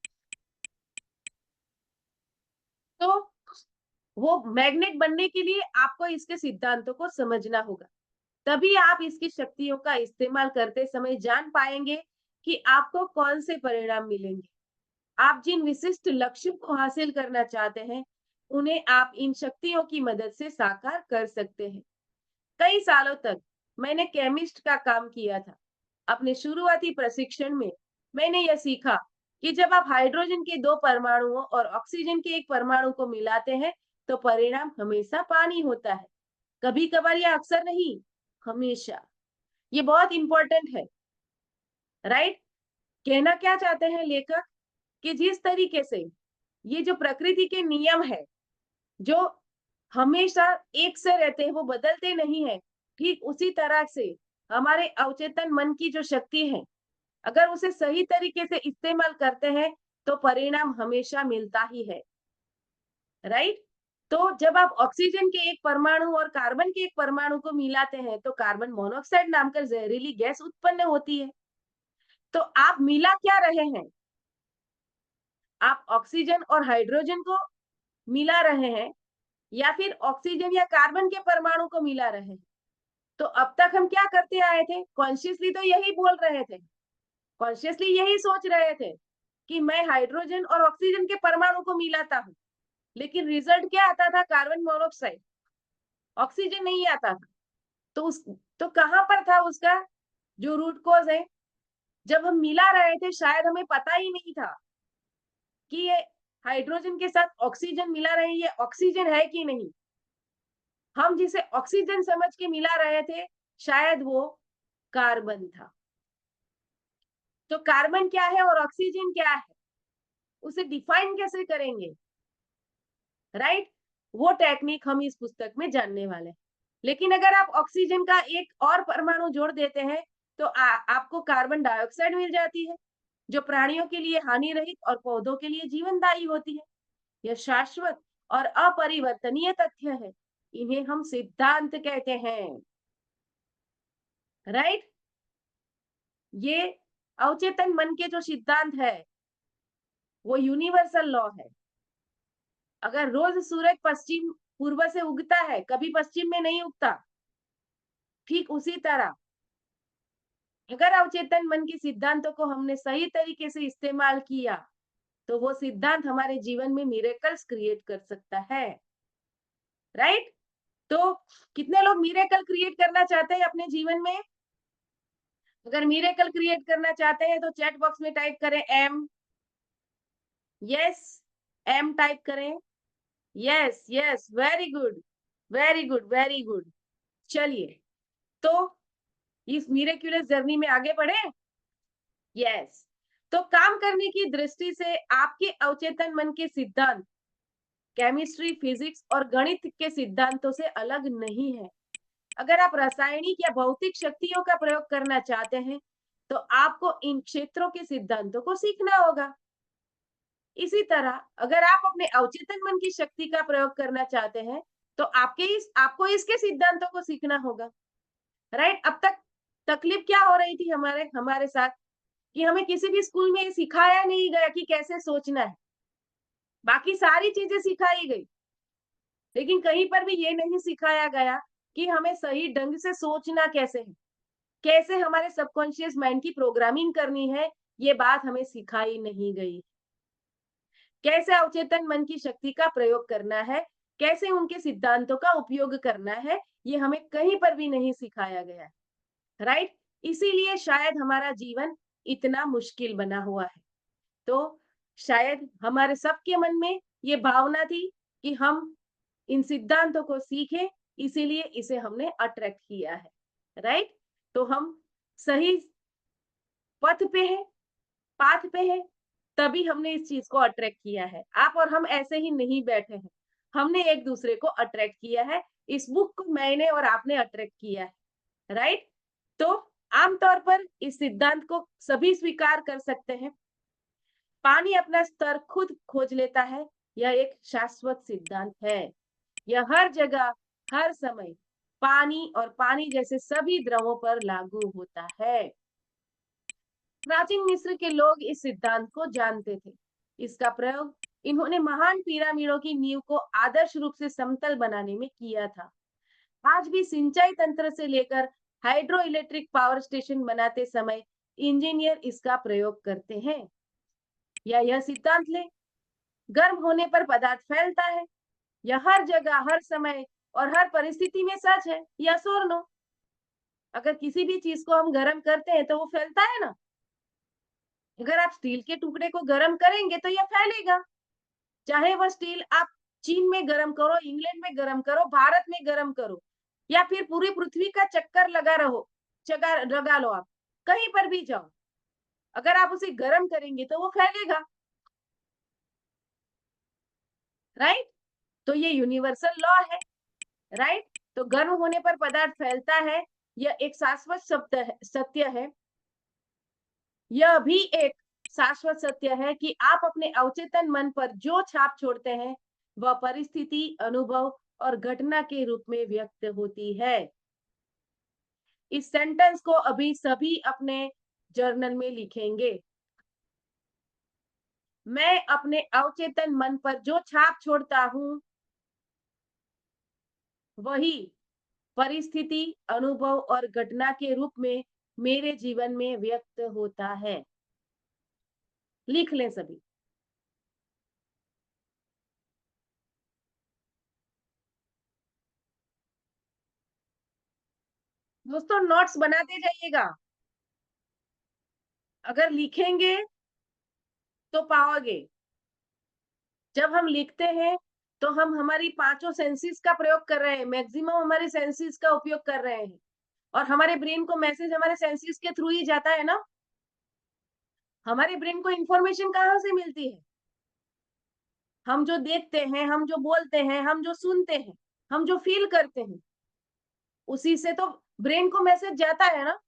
तो वो मैग्नेट बनने के लिए आपको इसके सिद्धांतों को समझना होगा। तभी आप इसकी शक्तियों का इस्तेमाल करते समय जान पाएंगे कि आपको कौन से परिणाम मिलेंगे। आप जिन विशिष्ट लक्ष्यों को हासिल करना चाहते हैं, उन्हें आप इन शक्तियों की मदद से साकार कर सकते हैं। कई सालों तक मैंने केमिस्ट का काम किया था। अपने शुरुआती प्रशिक्षण में मैंने यह सीखा कि जब आप हाइड्रोजन के 2 परमाणुओं और ऑक्सीजन के 1 परमाणु को मिलाते हैं, तो परिणाम हमेशा पानी होता है। कभी-कभार या अक्सर नहीं, हमेशा। ये बहुत इंपॉर्टेंट है, राइट? कहना क्या चाहते हैं लेखक कि जिस तरीके से ये जो प्रकृति के नियम है, जो हमेशा एक से रहते हैं, वो बदलते नहीं है। ठीक उसी तरह से हमारे अवचेतन मन की जो शक्ति है, अगर उसे सही तरीके से इस्तेमाल करते हैं, तो परिणाम हमेशा मिलता ही है। राइट? तो जब आप ऑक्सीजन के एक परमाणु और कार्बन के एक परमाणु को मिलाते हैं, तो कार्बन मोनोऑक्साइड नाम का जहरीली गैस उत्पन्न होती है। तो आप मिला क्या रहे हैं? आप ऑक्सीजन और हाइड्रोजन को मिला रहे हैं या फिर ऑक्सीजन या कार्बन के परमाणु को मिला रहे हैं। तो अब तक हम क्या करते आए थे? कॉन्शियसली तो यही बोल रहे थे, कॉन्शियसली यही सोच रहे थे कि मैं हाइड्रोजन और ऑक्सीजन के परमाणु को मिलाता हूँ, लेकिन रिजल्ट क्या आता था? कार्बन मोनोऑक्साइड, ऑक्सीजन नहीं आता था। तो उस तो कहाँ पर था उसका जो रूट कॉज है? जब हम मिला रहे थे शायद हमें पता ही नहीं था कि ये हाइड्रोजन के साथ ऑक्सीजन मिला रहे हैं, ये ऑक्सीजन है कि नहीं। हम जिसे ऑक्सीजन समझ के मिला रहे थे, शायद वो कार्बन था। तो कार्बन क्या है और ऑक्सीजन क्या है, उसे डिफाइन कैसे करेंगे? राइट? वो टेक्निक हम इस पुस्तक में जानने वाले हैं। लेकिन अगर आप ऑक्सीजन का एक और परमाणु जोड़ देते हैं, तो आपको कार्बन डाइऑक्साइड मिल जाती है, जो प्राणियों के लिए हानि रहित और पौधों के लिए जीवनदायी होती है। यह शाश्वत और अपरिवर्तनीय तथ्य है। इन्हें हम सिद्धांत कहते हैं। राइट? ये अवचेतन मन के जो सिद्धांत है, वो यूनिवर्सल लॉ है। अगर रोज सूरज पश्चिम पूर्व से उगता है, कभी पश्चिम में नहीं उगता। ठीक उसी तरह अगर अवचेतन मन के सिद्धांतों को हमने सही तरीके से इस्तेमाल किया, तो वो सिद्धांत हमारे जीवन में मिरेकल्स क्रिएट कर सकता है। राइट? तो कितने लोग मिरेकल क्रिएट करना चाहते हैं अपने जीवन में? अगर मिरेकल क्रिएट करना चाहते हैं तो चैट बॉक्स में टाइप करें एम। यस, एम टाइप करें। Yes, yes, very good, very good, very good. चलिए, तो इस मिरेक्युलस जर्नी में आगे बढ़े। यस, तो काम करने की दृष्टि से आपके अवचेतन मन के सिद्धांत केमिस्ट्री, फिजिक्स और गणित के सिद्धांतों से अलग नहीं है। अगर आप रासायनिक या भौतिक शक्तियों का प्रयोग करना चाहते हैं, तो आपको इन क्षेत्रों के सिद्धांतों को सीखना होगा। इसी तरह अगर आप अपने अवचेतन मन की शक्ति का प्रयोग करना चाहते हैं, तो आपको इसके सिद्धांतों को सीखना होगा। राइट? अब तक तकलीफ क्या हो रही थी हमारे हमारे साथ कि हमें किसी भी स्कूल में सिखाया नहीं गया कि कैसे सोचना है। बाकी सारी चीजें सिखाई गई, लेकिन कहीं पर भी ये नहीं सिखाया गया कि हमें सही ढंग से सोचना कैसे है, कैसे हमारे सबकॉन्शियस माइंड की प्रोग्रामिंग करनी है, ये बात हमें सिखाई नहीं गई। कैसे अवचेतन मन की शक्ति का प्रयोग करना है, कैसे उनके सिद्धांतों का उपयोग करना है, ये हमें कहीं पर भी नहीं सिखाया गया है। राइट? इसीलिए शायद हमारा जीवन इतना मुश्किल बना हुआ है। तो शायद हमारे सबके मन में ये भावना थी कि हम इन सिद्धांतों को सीखें, इसीलिए इसे हमने अट्रैक्ट किया है। राइट? तो हम सही पथ पे हैं, पाथ पे हैं, तभी हमने इस चीज को अट्रैक्ट किया है। आप और हम ऐसे ही नहीं बैठे हैं, हमने एक दूसरे को अट्रैक्ट किया है। इस बुक को मैंने और आपने अट्रैक्ट किया है। राइट? तो आमतौर पर इस सिद्धांत को सभी स्वीकार कर सकते हैं। पानी अपना स्तर खुद खोज लेता है। यह एक शाश्वत सिद्धांत है। यह हर जगह, हर समय पानी और पानी जैसे सभी द्रवों पर लागू होता है। प्राचीन मिस्र के लोग इस सिद्धांत को जानते थे। इसका प्रयोग इन्होंने महान पिरामिडों की नींव को आदर्श रूप से समतल बनाने में किया था। आज भी सिंचाई तंत्र से लेकर हाइड्रो इलेक्ट्रिक पावर स्टेशन बनाते समय इंजीनियर इसका प्रयोग करते हैं। या यह सिद्धांत ले, गर्म होने पर पदार्थ फैलता है। यह हर जगह, हर समय और हर परिस्थिति में सच है। यस और नो? अगर किसी भी चीज को हम गर्म करते हैं तो वो फैलता है ना। अगर आप स्टील के टुकड़े को गर्म करेंगे तो यह फैलेगा। चाहे वह स्टील आप चीन में गर्म करो, इंग्लैंड में गर्म करो, भारत में गर्म करो, या फिर पूरी पृथ्वी का चक्कर लगा लो, आप कहीं पर भी जाओ, अगर आप उसे गर्म करेंगे तो वो फैलेगा। राइट? तो ये यूनिवर्सल लॉ है। राइट? तो गर्म होने पर पदार्थ फैलता है। यह एक शाश्वत सत्य है। यह भी एक शाश्वत सत्य है कि आप अपने अवचेतन मन पर जो छाप छोड़ते हैं वह परिस्थिति, अनुभव और घटना के रूप में व्यक्त होती है। इस सेंटेंस को अभी सभी अपने जर्नल में लिखेंगे। मैं अपने अवचेतन मन पर जो छाप छोड़ता हूं वही परिस्थिति, अनुभव और घटना के रूप में मेरे जीवन में व्यक्त होता है। लिख लें सभी। दोस्तों नोट्स बनाते जाइएगा। अगर लिखेंगे तो पाओगे। जब हम लिखते हैं तो हम हमारी पांचों सेंसेस का प्रयोग कर रहे हैं, मैक्सिमम हमारे सेंसेस का उपयोग कर रहे हैं, और हमारे ब्रेन को मैसेज हमारे सेंसेस के थ्रू ही जाता है ना। हमारे ब्रेन को इंफॉर्मेशन कहाँ से मिलती है? हम जो देखते हैं, हम जो बोलते हैं, हम जो सुनते हैं, हम जो फील करते हैं, उसी से तो ब्रेन को मैसेज जाता है ना।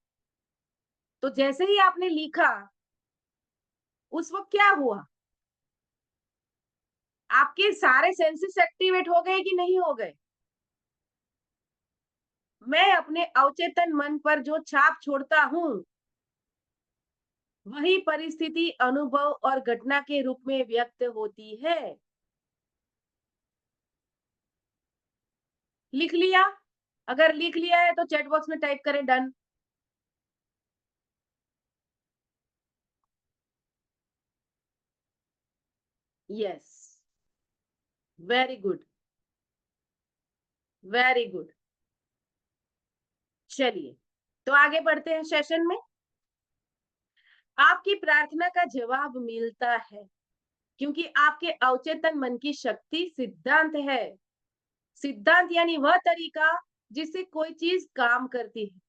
तो जैसे ही आपने लिखा, उस वक्त क्या हुआ? आपके सारे सेंसेस एक्टिवेट हो गए कि नहीं हो गए? मैं अपने अवचेतन मन पर जो छाप छोड़ता हूं वही परिस्थिति, अनुभव और घटना के रूप में व्यक्त होती है। लिख लिया? अगर लिख लिया है तो चैट बॉक्स में टाइप करें done. Yes, very good, very good. चलिए, तो आगे बढ़ते हैं सेशन में। आपकी प्रार्थना का जवाब मिलता है क्योंकि आपके अवचेतन मन की शक्ति सिद्धांत है। सिद्धांत यानी वह तरीका जिससे कोई चीज काम करती है।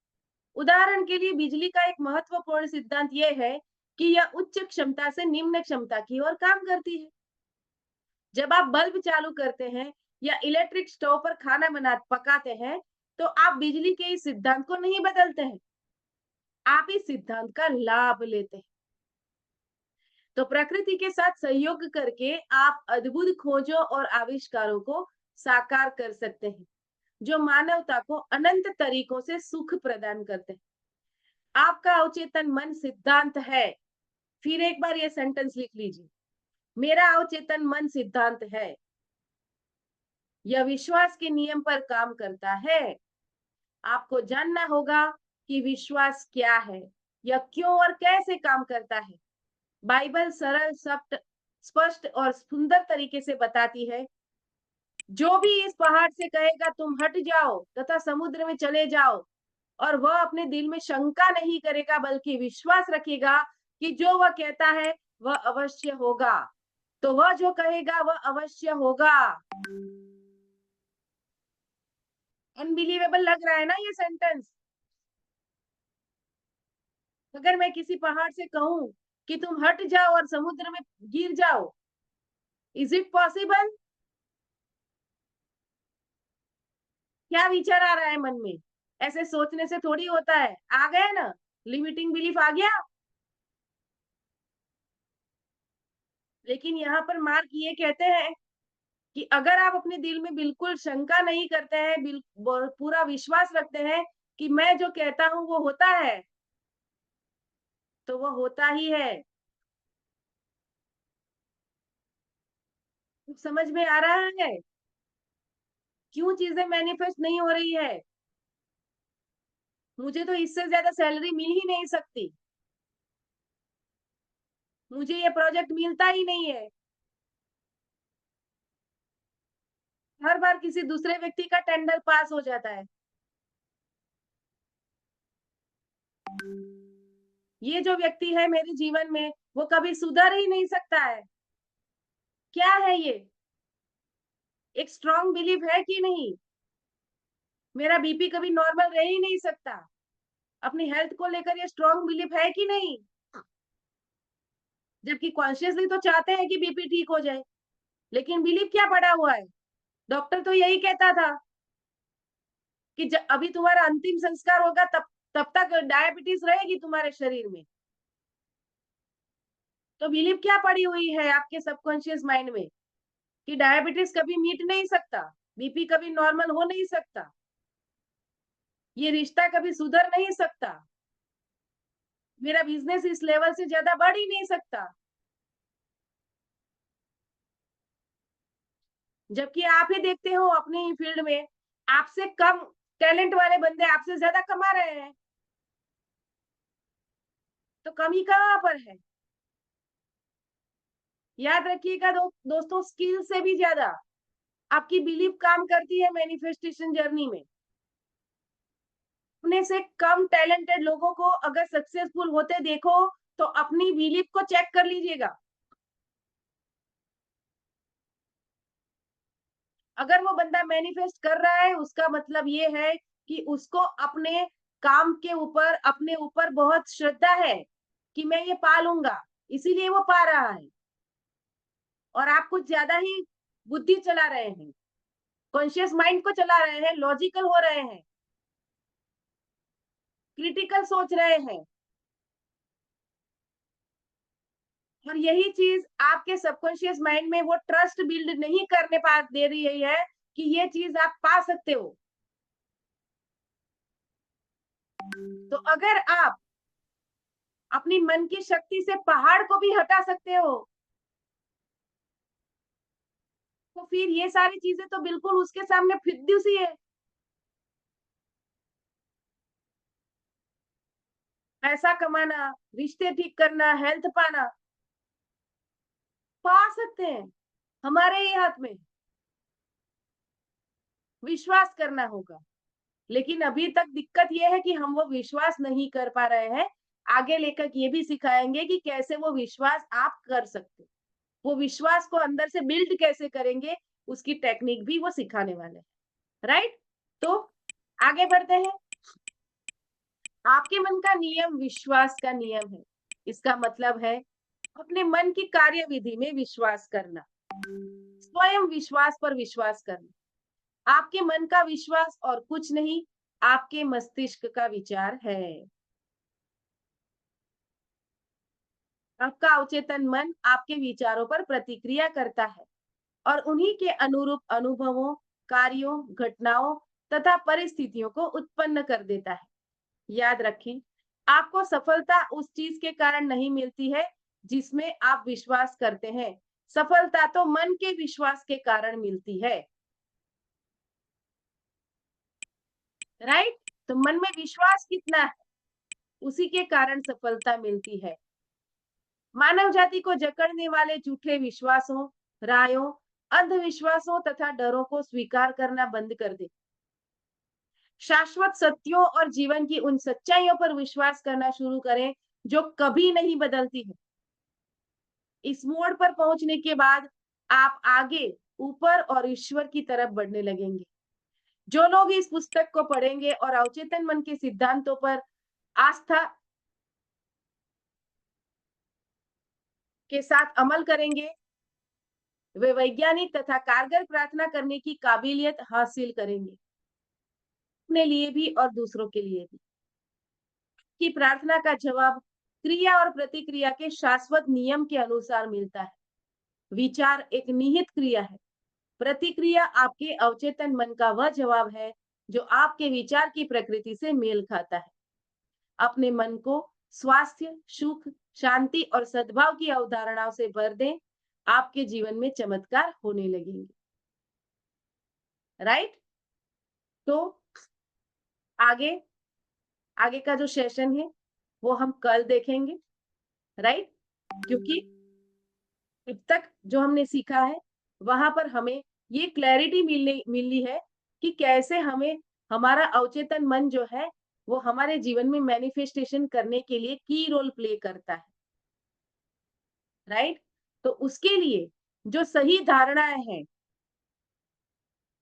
उदाहरण के लिए बिजली का एक महत्वपूर्ण सिद्धांत यह है कि यह उच्च क्षमता से निम्न क्षमता की ओर काम करती है। जब आप बल्ब चालू करते हैं या इलेक्ट्रिक स्टोव पर खाना पकाते हैं तो आप बिजली के इस सिद्धांत को नहीं बदलते हैं, आप इस सिद्धांत का लाभ लेते हैं। तो प्रकृति के साथ सहयोग करके आप अद्भुत खोजों और आविष्कारों को साकार कर सकते हैं जो मानवता को अनंत तरीकों से सुख प्रदान करते हैं। आपका अवचेतन मन सिद्धांत है। फिर एक बार ये सेंटेंस लिख लीजिए। मेरा अवचेतन मन सिद्धांत है। यह विश्वास के नियम पर काम करता है। आपको जानना होगा कि विश्वास क्या है, यह क्यों और कैसे काम करता है। बाइबल सरल, स्पष्ट और सुंदर तरीके से बताती है। जो भी इस पहाड़ से कहेगा तुम हट जाओ तथा समुद्र में चले जाओ, और वह अपने दिल में शंका नहीं करेगा बल्कि विश्वास रखेगा कि जो वह कहता है वह अवश्य होगा, तो वह जो कहेगा वह अवश्य होगा। अनबिलीवेबल लग रहा है ना ये सेंटेंस? अगर मैं किसी पहाड़ से कहूं कि तुम हट जाओ और समुद्र में गिर जाओ, इज इट पॉसिबल? क्या विचार आ रहा है मन में? ऐसे सोचने से थोड़ी होता है। आ गया ना? लिमिटिंग बिलीफ आ गया। लेकिन यहाँ पर मार्क ये कहते हैं कि अगर आप अपने दिल में बिल्कुल शंका नहीं करते हैं, पूरा विश्वास रखते हैं कि मैं जो कहता हूं वो होता है, तो वो होता ही है। समझ में आ रहा है क्यों चीजें मैनिफेस्ट नहीं हो रही है? मुझे तो इससे ज्यादा सैलरी मिल ही नहीं सकती, मुझे ये प्रोजेक्ट मिलता ही नहीं है, हर बार किसी दूसरे व्यक्ति का टेंडर पास हो जाता है। ये जो व्यक्ति है मेरे जीवन में, वो कभी सुधर ही नहीं सकता है। क्या है ये? एक स्ट्रांग बिलीफ है कि नहीं? मेरा बीपी कभी नॉर्मल रह ही नहीं सकता। अपनी हेल्थ को लेकर ये स्ट्रांग बिलीफ है कि नहीं? जबकि कॉन्शियसली तो चाहते हैं कि बीपी ठीक हो जाए, लेकिन बिलीफ क्या पड़ा हुआ है? डॉक्टर तो यही कहता था कि अभी तुम्हारा अंतिम संस्कार होगा, तब तब तक डायबिटीज रहेगी तुम्हारे शरीर में। तो बिलीफ क्या पड़ी हुई है आपके सबकॉन्शियस माइंड में कि डायबिटीज कभी मिट नहीं सकता, बीपी कभी नॉर्मल हो नहीं सकता, ये रिश्ता कभी सुधर नहीं सकता, मेरा बिजनेस इस लेवल से ज्यादा बढ़ ही नहीं सकता। जबकि आप ही देखते हो अपनी ही फील्ड में आपसे कम टैलेंट वाले बंदे आपसे ज्यादा कमा रहे हैं, तो कमी कहाँ पर है? याद रखिएगा दोस्तों, स्किल से भी ज्यादा आपकी बिलीफ काम करती है मैनिफेस्टेशन जर्नी में। अपने से कम टैलेंटेड लोगों को अगर सक्सेसफुल होते देखो, तो अपनी बिलीफ को चेक कर लीजिएगा। अगर वो बंदा मैनिफेस्ट कर रहा है, उसका मतलब ये है कि उसको अपने काम के ऊपर, अपने ऊपर बहुत श्रद्धा है कि मैं ये पा लूंगा, इसीलिए वो पा रहा है। और आप कुछ ज्यादा ही बुद्धि चला रहे हैं, कॉन्शियस माइंड को चला रहे हैं, लॉजिकल हो रहे हैं, क्रिटिकल सोच रहे हैं। और यही चीज आपके सबकॉन्शियस माइंड में वो ट्रस्ट बिल्ड नहीं करने पा दे रही है कि ये चीज आप पा सकते हो। तो अगर आप अपनी मन की शक्ति से पहाड़ को भी हटा सकते हो, तो फिर ये सारी चीजें तो बिल्कुल उसके सामने फिद्दू सी है। पैसा कमाना, रिश्ते ठीक करना, हेल्थ पाना, पा सकते हैं, हमारे ही हाथ में। विश्वास करना होगा। लेकिन अभी तक दिक्कत ये है कि हम वो विश्वास नहीं कर पा रहे हैं। आगे लेकर ये भी सिखाएंगे कि कैसे वो विश्वास आप कर सकते, वो विश्वास को अंदर से बिल्ड कैसे करेंगे, उसकी टेक्निक भी वो सिखाने वाले हैं। राइट? तो आगे बढ़ते हैं। आपके मन का नियम विश्वास का नियम है। इसका मतलब है अपने मन की कार्यविधि में विश्वास करना, स्वयं विश्वास पर विश्वास करना। आपके मन का विश्वास और कुछ नहीं, आपके मस्तिष्क का विचार है। आपका अवचेतन मन आपके विचारों पर प्रतिक्रिया करता है और उन्हीं के अनुरूप अनुभवों, कार्यों, घटनाओं तथा परिस्थितियों को उत्पन्न कर देता है। याद रखें, आपको सफलता उस चीज के कारण नहीं मिलती है जिसमें आप विश्वास करते हैं। सफलता तो मन के विश्वास के कारण मिलती है। राइट? तो मन में विश्वास कितना है, उसी के कारण सफलता मिलती है। मानव जाति को जकड़ने वाले झूठे विश्वासों, रायों, अंधविश्वासों तथा डरों को स्वीकार करना बंद कर दे। शाश्वत सत्यों और जीवन की उन सच्चाइयों पर विश्वास करना शुरू करें जो कभी नहीं बदलती है। इस मोड़ पर पहुंचने के बाद आप आगे, ऊपर और ईश्वर की तरफ बढ़ने लगेंगे। जो लोग इस पुस्तक को पढ़ेंगे और अवचेतन मन के सिद्धांतों पर आस्था के साथ अमल करेंगे, वे वैज्ञानिक तथा कारगर प्रार्थना करने की काबिलियत हासिल करेंगे, अपने लिए भी और दूसरों के लिए भी। की प्रार्थना का जवाब क्रिया और प्रतिक्रिया के शाश्वत नियम के अनुसार मिलता है। विचार एक निहित क्रिया है। प्रतिक्रिया आपके अवचेतन मन का वह जवाब है जो आपके विचार की प्रकृति से मेल खाता है। अपने मन को स्वास्थ्य, सुख, शांति और सद्भाव की अवधारणाओं से भर दें, आपके जीवन में चमत्कार होने लगेंगे। राइट? तो आगे आगे का जो सेशन है वो हम कल देखेंगे। राइट? क्योंकि अब तक जो हमने सीखा है वहां पर हमें ये क्लैरिटी मिली है कि कैसे हमें हमारा अवचेतन मन जो है वो हमारे जीवन में मैनिफेस्टेशन करने के लिए की रोल प्ले करता है। राइट? तो उसके लिए जो सही धारणाएं हैं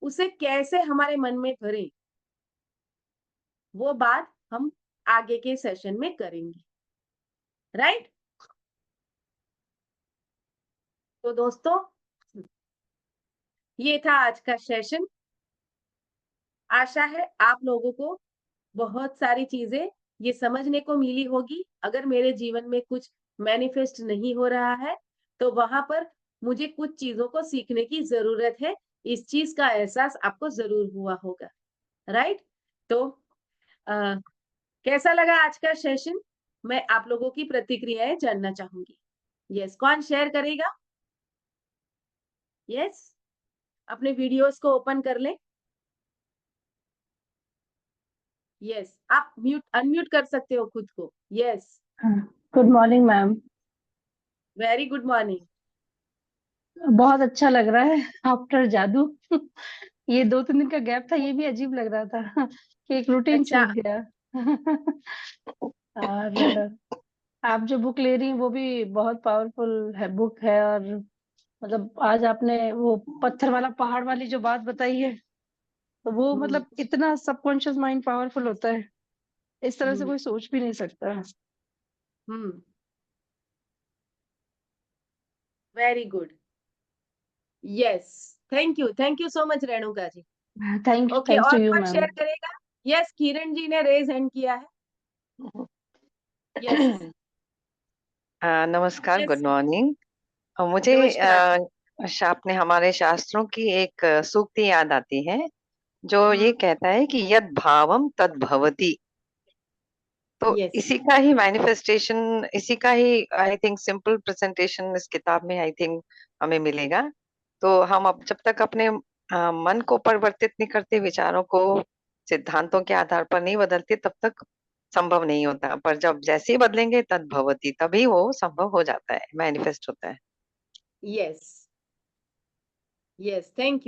उसे कैसे हमारे मन में भरें, वो बात हम आगे के सेशन में करेंगे। राइट? तो दोस्तों, ये था आज का सेशन। आशा है आप लोगों को बहुत सारी चीजें ये समझने को मिली होगी। अगर मेरे जीवन में कुछ मैनिफेस्ट नहीं हो रहा है तो वहां पर मुझे कुछ चीजों को सीखने की जरूरत है। इस चीज का एहसास आपको जरूर हुआ होगा। राइट? तो आ, कैसा लगा आज का सेशन? मैं आप लोगों की प्रतिक्रियाएं जानना चाहूंगी। यस, कौन शेयर करेगा? यस, अपने वीडियोस को ओपन कर लें। यस, आप अनम्यूट कर सकते हो खुद को। Yes, good morning ma'am. Very good morning. बहुत अच्छा लग रहा है आफ्टर जादू। ये 2-3 दिन का गैप था, ये भी अजीब लग रहा था कि एक रूटीन अच्छा, छूट गया। और आप जो बुक ले रही हैं वो भी बहुत पावरफुल है, बुक है। और मतलब आज आपने वो पत्थर वाला पहाड़ वाली जो बात बताई है, तो वो मतलब इतना सबकॉन्शियस माइंड पावरफुल होता है, इस तरह से कोई सोच भी नहीं सकता। Very good. Yes, thank you so much Renuka ji. Okay, thanks और टू यू कौन मैम। शेयर करेगा? यस, किरण जी ने रेज हैंड किया है। यस, नमस्कार, गुड यस, मॉर्निंग। मुझे नमस्कार। अपने हमारे शास्त्रों की एक सूक्ति याद आती है जो ये कहता है कि यद भावम तद भवति। तो यस, इसी का ही मैनिफेस्टेशन, इसी का ही आई थिंक सिंपल प्रेजेंटेशन इस किताब में आई थिंक हमें मिलेगा। तो हम अब जब तक अपने मन को परिवर्तित नहीं करते, विचारों को सिद्धांतों के आधार पर नहीं बदलते, तब तक संभव नहीं होता। पर जब जैसे ही बदलेंगे तद भवति, तभी वो संभव हो जाता है, मैनिफेस्ट होता है। Yes, yes, thank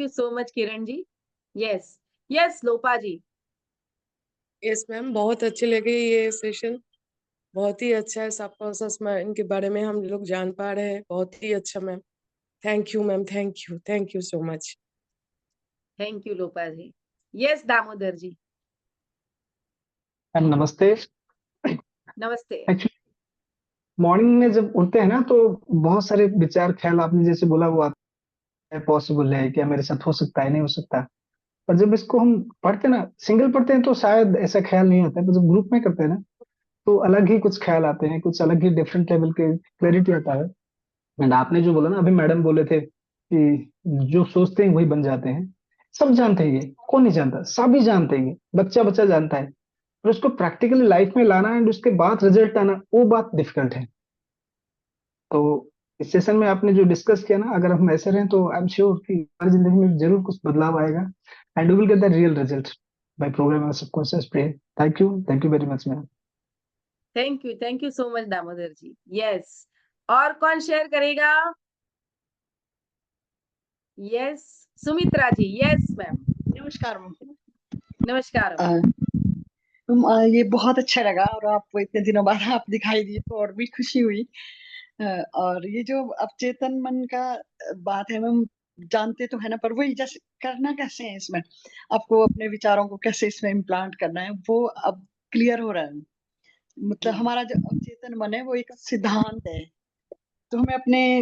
you so much Kiran ji. Yes, yes, Lopa ji. Yes ma'am, बहुत अच्छे लगे ये सेशन। बहुत ही अच्छा है, सबकॉन्शियस माइंड के बारे में हम लोग जान पा रहे हैं। बहुत ही अच्छा ma'am. Thank you ma'am, thank you so much. Thank you Lopa ji. Yes, Damodar ji. Ma'am नमस्ते। नमस्ते। एक्चुअली मॉर्निंग में जब उठते हैं ना तो बहुत सारे विचार ख्याल आपने जैसे बोला वो आता है, पॉसिबल है क्या मेरे साथ हो सकता है, नहीं हो सकता। पर जब इसको हम पढ़ते हैं ना, सिंगल पढ़ते हैं तो शायद ऐसा ख्याल नहीं आता है, पर जब ग्रुप में करते हैं ना तो अलग ही कुछ ख्याल आते हैं, कुछ अलग ही डिफरेंट लेवल के क्लैरिटी आता है। एंड आपने जो बोला ना, अभी मैडम बोले थे कि जो सोचते हैं वही बन जाते हैं। सब जानते हैं, ये कौन नहीं जानता, सभी जानते हैं, ये बच्चा बच्चा जानता है। पर उसको प्रैक्टिकली लाइफ में लाना एंड उसके बाद रिजल्ट आना, वो बात डिफिकल्ट है। तो इस सेशन में आपने जो डिस्कस किया ना, अगर हम ऐसे रहें तो आई एम श्योर कि हमारी जिंदगी में जरूर कुछ बदलाव आएगा and we will get the real result by programming subconscious brain. Thank you very much ma'am. Thank you so much Damodar ji. Yes, और कौन शेयर करेगा? Yes, Sumitra ji. Yes ma'am. नमस्कार मैम। नमस्कार। ये बहुत अच्छा लगा, और आपको इतने दिनों बाद आप दिखाई दिए तो और भी खुशी हुई। और ये जो अवचेतन मन का बात है मैम, जानते तो है ना, पर वही जैसे करना कैसे है इसमें, आपको अपने विचारों को कैसे इसमें इम्प्लांट करना है, वो अब क्लियर हो रहा है। मतलब हमारा जो अवचेतन मन है वो एक सिद्धांत है, तो हमें अपने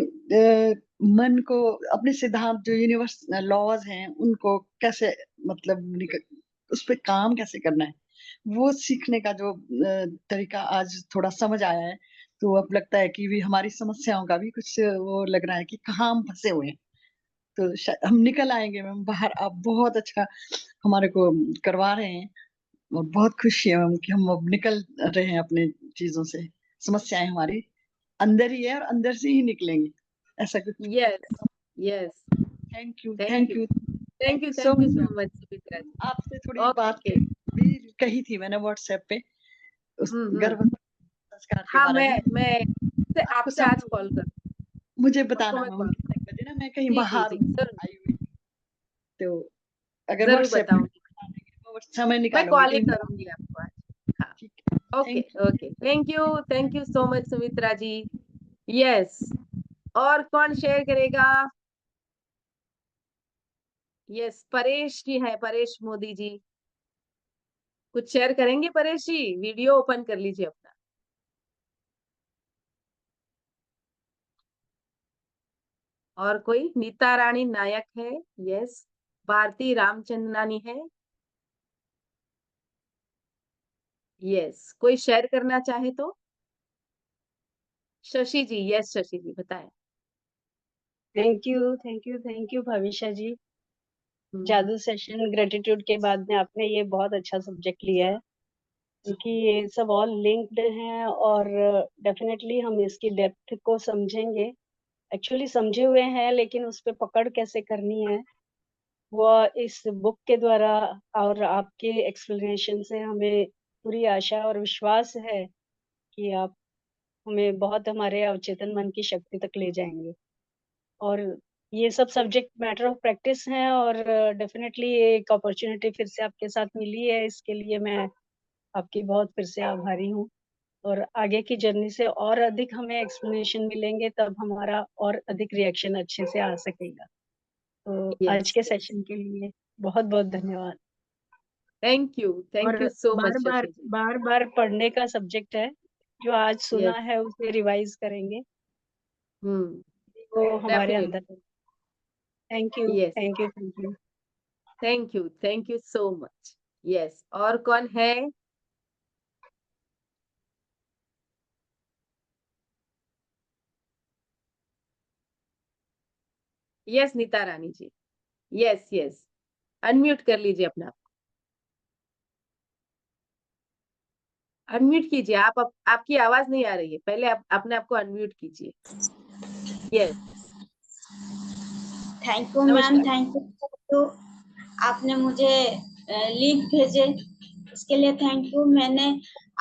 मन को, अपने सिद्धांत जो यूनिवर्स लॉज हैं उनको कैसे, मतलब उस पे काम कैसे करना है, वो सीखने का जो तरीका आज थोड़ा समझ आया है, तो अब लगता है कि भी हमारी समस्याओं का भी कुछ वो लग रहा है कि कहाँ हम फँसे हुए हैं। तो हम निकल आएँगे मैम बाहर, आप बहुत अच्छा हमारे को करवा रहे हैं और बहुत खुशी है मैम कि हम अब निकल रहे हैं अपने चीज़ों से। समस्याएँ हमारी अंदर ही है और अंदर से ही निकलेंगी। ऐसा कुछ yes, yes, thank you, thank thank you, you, thank thank you, you so thank you much so ma'am. Much Sumitra ji. आपसे थोड़ी बात ओके। भी कही थी मैंने व्हाट्सएप पे उस हम्म। गर्भधारण संस्कार के हाँ, बारे में। मैं आपको आपसे आज समय कॉल कर मुझे आपको बताना मैं मैम कॉल कितने बजे ना मैं कहीं जी, जी, बाहर जी, हूँ जरूर, आई हुई, तो अगर जरूर व्हाट्सएप पे बताऊंगी। बता देंगे तो समय मैं निकालूँगी कॉल ही कहीं करूंगी आपको आज। हाँ, ठीक है, okay, thank you. Okay, thank you so much Sumitra ji. Yes, और कौन शेयर करेगा? यस, परेश जी है, परेश मोदी जी। कुछ शेयर करेंगे परेश जी? वीडियो ओपन कर लीजिए अपना। और कोई? नीता रानी नायक है, यस। भारती रामचंद्रानी है, यस। कोई शेयर करना चाहे तो? शशि जी, यस शशि जी बताएं। थैंक यू भविष्य जी। हम्म, जादू सेशन ग्रेटिट्यूड के बाद में आपने ये बहुत अच्छा सब्जेक्ट लिया है, क्योंकि ये सब ऑल लिंक्ड हैं और डेफिनेटली हम इसकी डेप्थ को समझेंगे। एक्चुअली समझे हुए हैं, लेकिन उस पे पकड़ कैसे करनी है वो इस बुक के द्वारा और आपके एक्सप्लेनेशन से हमें पूरी आशा और विश्वास है कि आप हमें बहुत हमारे अवचेतन मन की शक्ति तक ले जाएंगे। और ये सब सब्जेक्ट मैटर ऑफ प्रैक्टिस हैं और डेफिनेटली एक अपॉर्चुनिटी फिर से आपके साथ मिली है, इसके लिए मैं आपकी बहुत फिर से आभारी हूँ। और आगे की जर्नी से और अधिक हमें एक्सप्लेनेशन मिलेंगे, तब हमारा और अधिक रिएक्शन अच्छे से आ सकेगा। तो आज यस, के सेशन के लिए बहुत बहुत धन्यवाद। थैंक और यू सो बार मच बार शशि जी। बार बार पढ़ने का सब्जेक्ट है, जो आज सुना यस, है उसे रिवाइज करेंगे, हम्म, वो हमारे डेफिनेटली, अंदर। Thank you, yes, thank you, thank you. Thank you so much. Yes, और कौन है? यस, नीता रानी जी, यस, यस। अनम्यूट कर लीजिए अपना। अनम्यूट कीजिए आपकी आवाज नहीं आ रही है, पहले आप अपने आप को अनम्यूट कीजिए। यस, थैंक यू मैम, नमस्कार। Thank you. आपने मुझे लिंक भेजे, इसके लिए थैंक यू। मैंने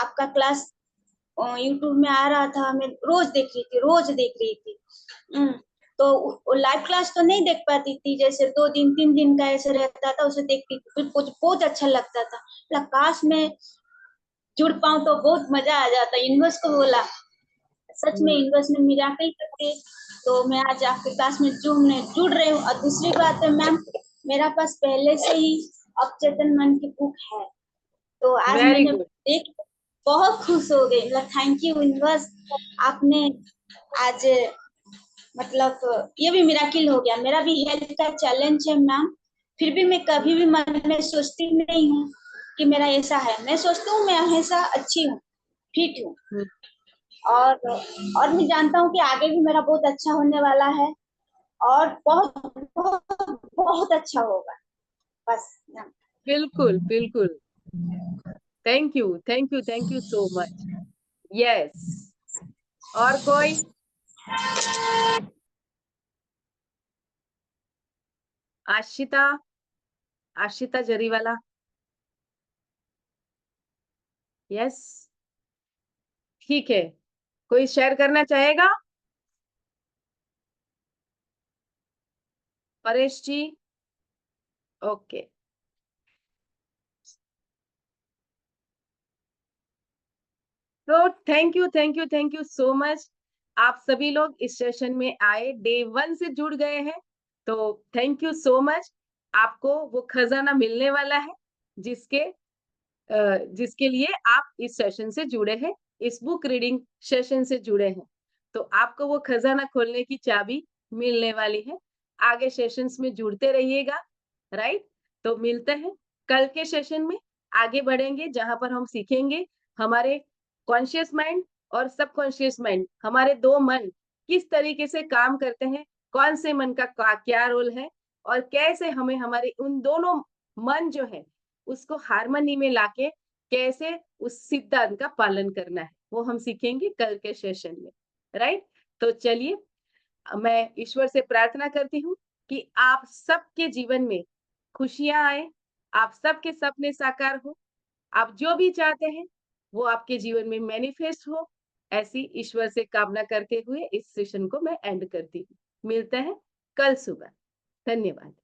आपका क्लास यूट्यूब में आ रहा था, मैं रोज देख रही थी। तो लाइव क्लास तो नहीं देख पाती थी, जैसे 2 दिन 3 दिन का ऐसे रहता था, उसे देखती थी, फिर कुछ बहुत अच्छा लगता था। काश मैं जुड़ पाऊं तो बहुत मजा आ जाता। यूनिवर्स को बोला, सच में यूनिवर्स ने मिराकल करके तो मैं आज आपके क्लास में जुड़ रही हूँ। और दूसरी बात है मैम, मेरा पास पहले से ही अवचेतन मन की बुक है, तो आज वेरी मैंने गुड। देख बहुत खुश हो गई। मतलब थैंक यू यूनिवर्स, आपने आज मतलब ये भी मिराकिल हो गया। मेरा भी हेल्थ का चैलेंज है मैम, फिर भी मैं कभी भी मन में सोचती नहीं हूँ कि मेरा ऐसा है। मैं सोचती हूँ मैं हमेशा अच्छी हूँ, फिट हूँ। और मैं जानता हूँ कि आगे भी मेरा बहुत अच्छा होने वाला है और बहुत बहुत बहुत अच्छा होगा। बस बिल्कुल, बिल्कुल। Thank you so much. Yes, और कोई? आशिता, आशिता जरीवाला, यस, ठीक है। कोई शेयर करना चाहेगा? परेश जी, ओके। तो थैंक यू सो मच। आप सभी लोग इस सेशन में आए, डे 1 से जुड़ गए हैं, तो थैंक यू सो मच। आपको वो खजाना मिलने वाला है जिसके जिसके लिए आप इस सेशन से जुड़े हैं, इस बुक रीडिंग सेशन से जुड़े हैं। तो आपको वो खजाना खोलने की चाबी मिलने वाली है। आगे सेशंस में जुड़ते रहिएगा, राइट? तो मिलते हैं कल के सेशन में। आगे बढ़ेंगे, जहां पर हम सीखेंगे हमारे कॉन्शियस माइंड और सबकॉन्शियस माइंड, हमारे दो मन किस तरीके से काम करते हैं, कौन से मन का क्या रोल है, और कैसे हमें हमारे उन दोनों मन जो है उसको हार्मनी में लाके कैसे उस सिद्धांत का पालन करना है, वो हम सीखेंगे कल के सेशन में, राइट। तो चलिए, मैं ईश्वर से प्रार्थना करती हूँ कि आप सबके जीवन में खुशियां आए, आप सबके सपने साकार हो, आप जो भी चाहते हैं वो आपके जीवन में मैनिफेस्ट हो, ऐसी ईश्वर से कामना करते हुए इस सेशन को मैं एंड करती हूँ। मिलते हैं कल सुबह। धन्यवाद।